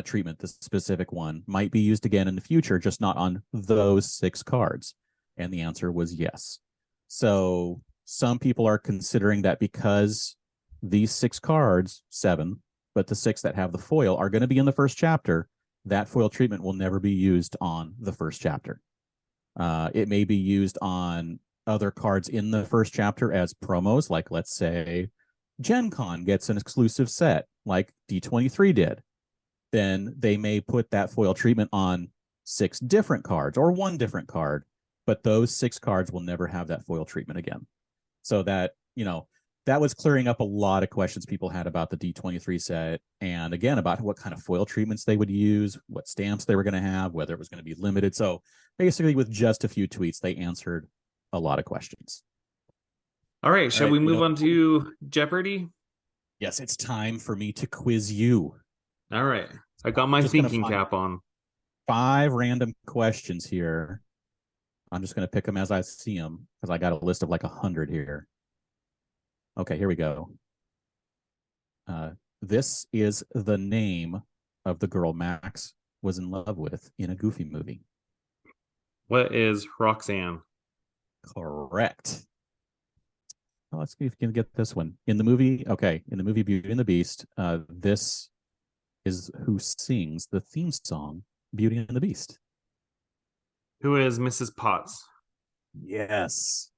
treatment, the specific one might be used again in the future, just not on those 6 cards. And the answer was yes. So some people are considering that because these 6 cards, 7, but the 6 that have the foil are going to be in the first chapter, that foil treatment will never be used on the first chapter. It may be used on other cards in the first chapter as promos, like let's say Gen Con gets an exclusive set like D23 did. Then they may put that foil treatment on 6 different cards or 1 different card, but those 6 cards will never have that foil treatment again. So that, that was clearing up a lot of questions people had about the D23 set, and again, about what kind of foil treatments they would use, what stamps they were going to have, whether it was going to be limited. So basically, with just a few tweets, they answered a lot of questions.
All right, shall we move on to Jeopardy?
Yes, it's time for me to quiz you.
All right. I got my thinking cap on.
5 random questions here. I'm just going to pick them as I see them because I got a list of like 100 here. Okay, here we go. This is the name of the girl Max was in love with in a Goofy movie?
What is Roxanne?
Correct. Well, let's see if you can get this one. In the movie Beauty and the Beast, this is who sings the theme song Beauty and the Beast.
Who is Mrs. Potts?
Yes.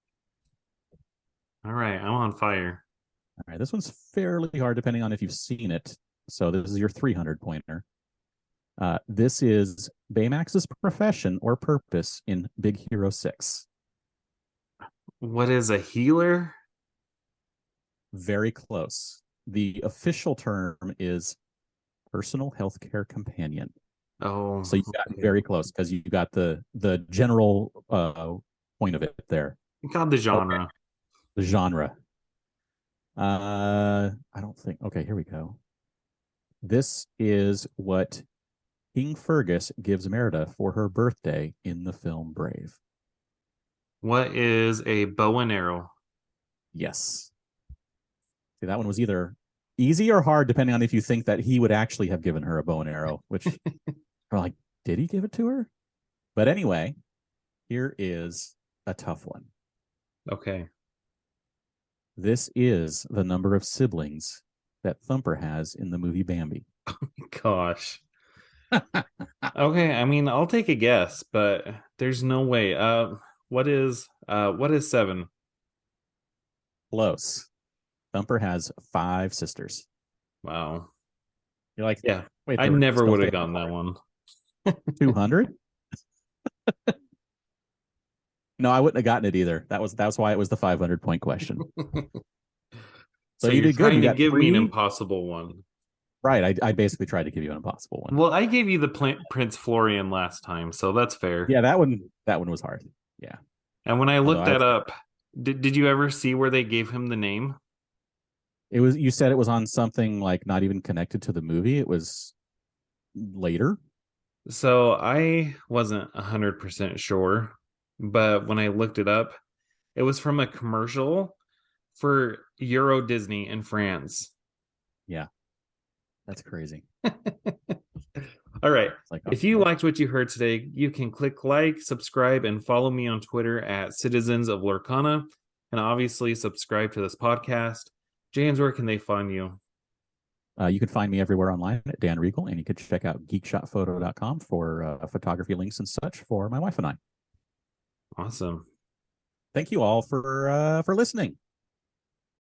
All right, I'm on fire.
All right, this one's fairly hard depending on if you've seen it. So this is your 300 pointer. This is Baymax's profession or purpose in Big Hero 6.
What is a healer?
Very close. The official term is personal healthcare companion.
Oh,
So you got very close because you got the general point of it there.
got the genre.
Okay. The genre. I don't think. Okay, here we go. This is what King Fergus gives Merida for her birthday in the film Brave.
What is a bow and arrow?
Yes. See, that one was either easy or hard, depending on if you think that he would actually have given her a bow and arrow, which are like, did he give it to her? But anyway, here is a tough one.
Okay.
This is the number of siblings that Thumper has in the movie Bambi.
Gosh. Okay, I mean, I'll take a guess, but there's no way. What is 7?
Close. Thumper has 5 sisters.
Wow.
You're like,
Yeah.
wait,
I never would have gotten that one.
200? No, I wouldn't have gotten it either. That's why it was the 500 point question.
So
you
you're
did good.
trying
You
to
got
give me an
3.
impossible one.
Right. I basically tried to give you an impossible one.
Well, I gave you the Prince Florian last time, so that's fair.
Yeah, that one was hard. Yeah.
And when I looked that up, did you ever see where they gave him the name?
It was, you said it was on something like not even connected to the movie. It was later.
So I wasn't 100% sure, but when I looked it up, it was from a commercial for Euro Disney in France.
Yeah. That's crazy.
All right.
Like,
if you liked what you heard today, you can click like, subscribe, and follow me on Twitter at Citizens of Lorcana. And obviously subscribe to this podcast. James, where can they find you?
You can find me everywhere online at Dan Regal, and you can check out geekshotphoto.com for photography links and such for my wife and I.
Awesome.
Thank you all for listening.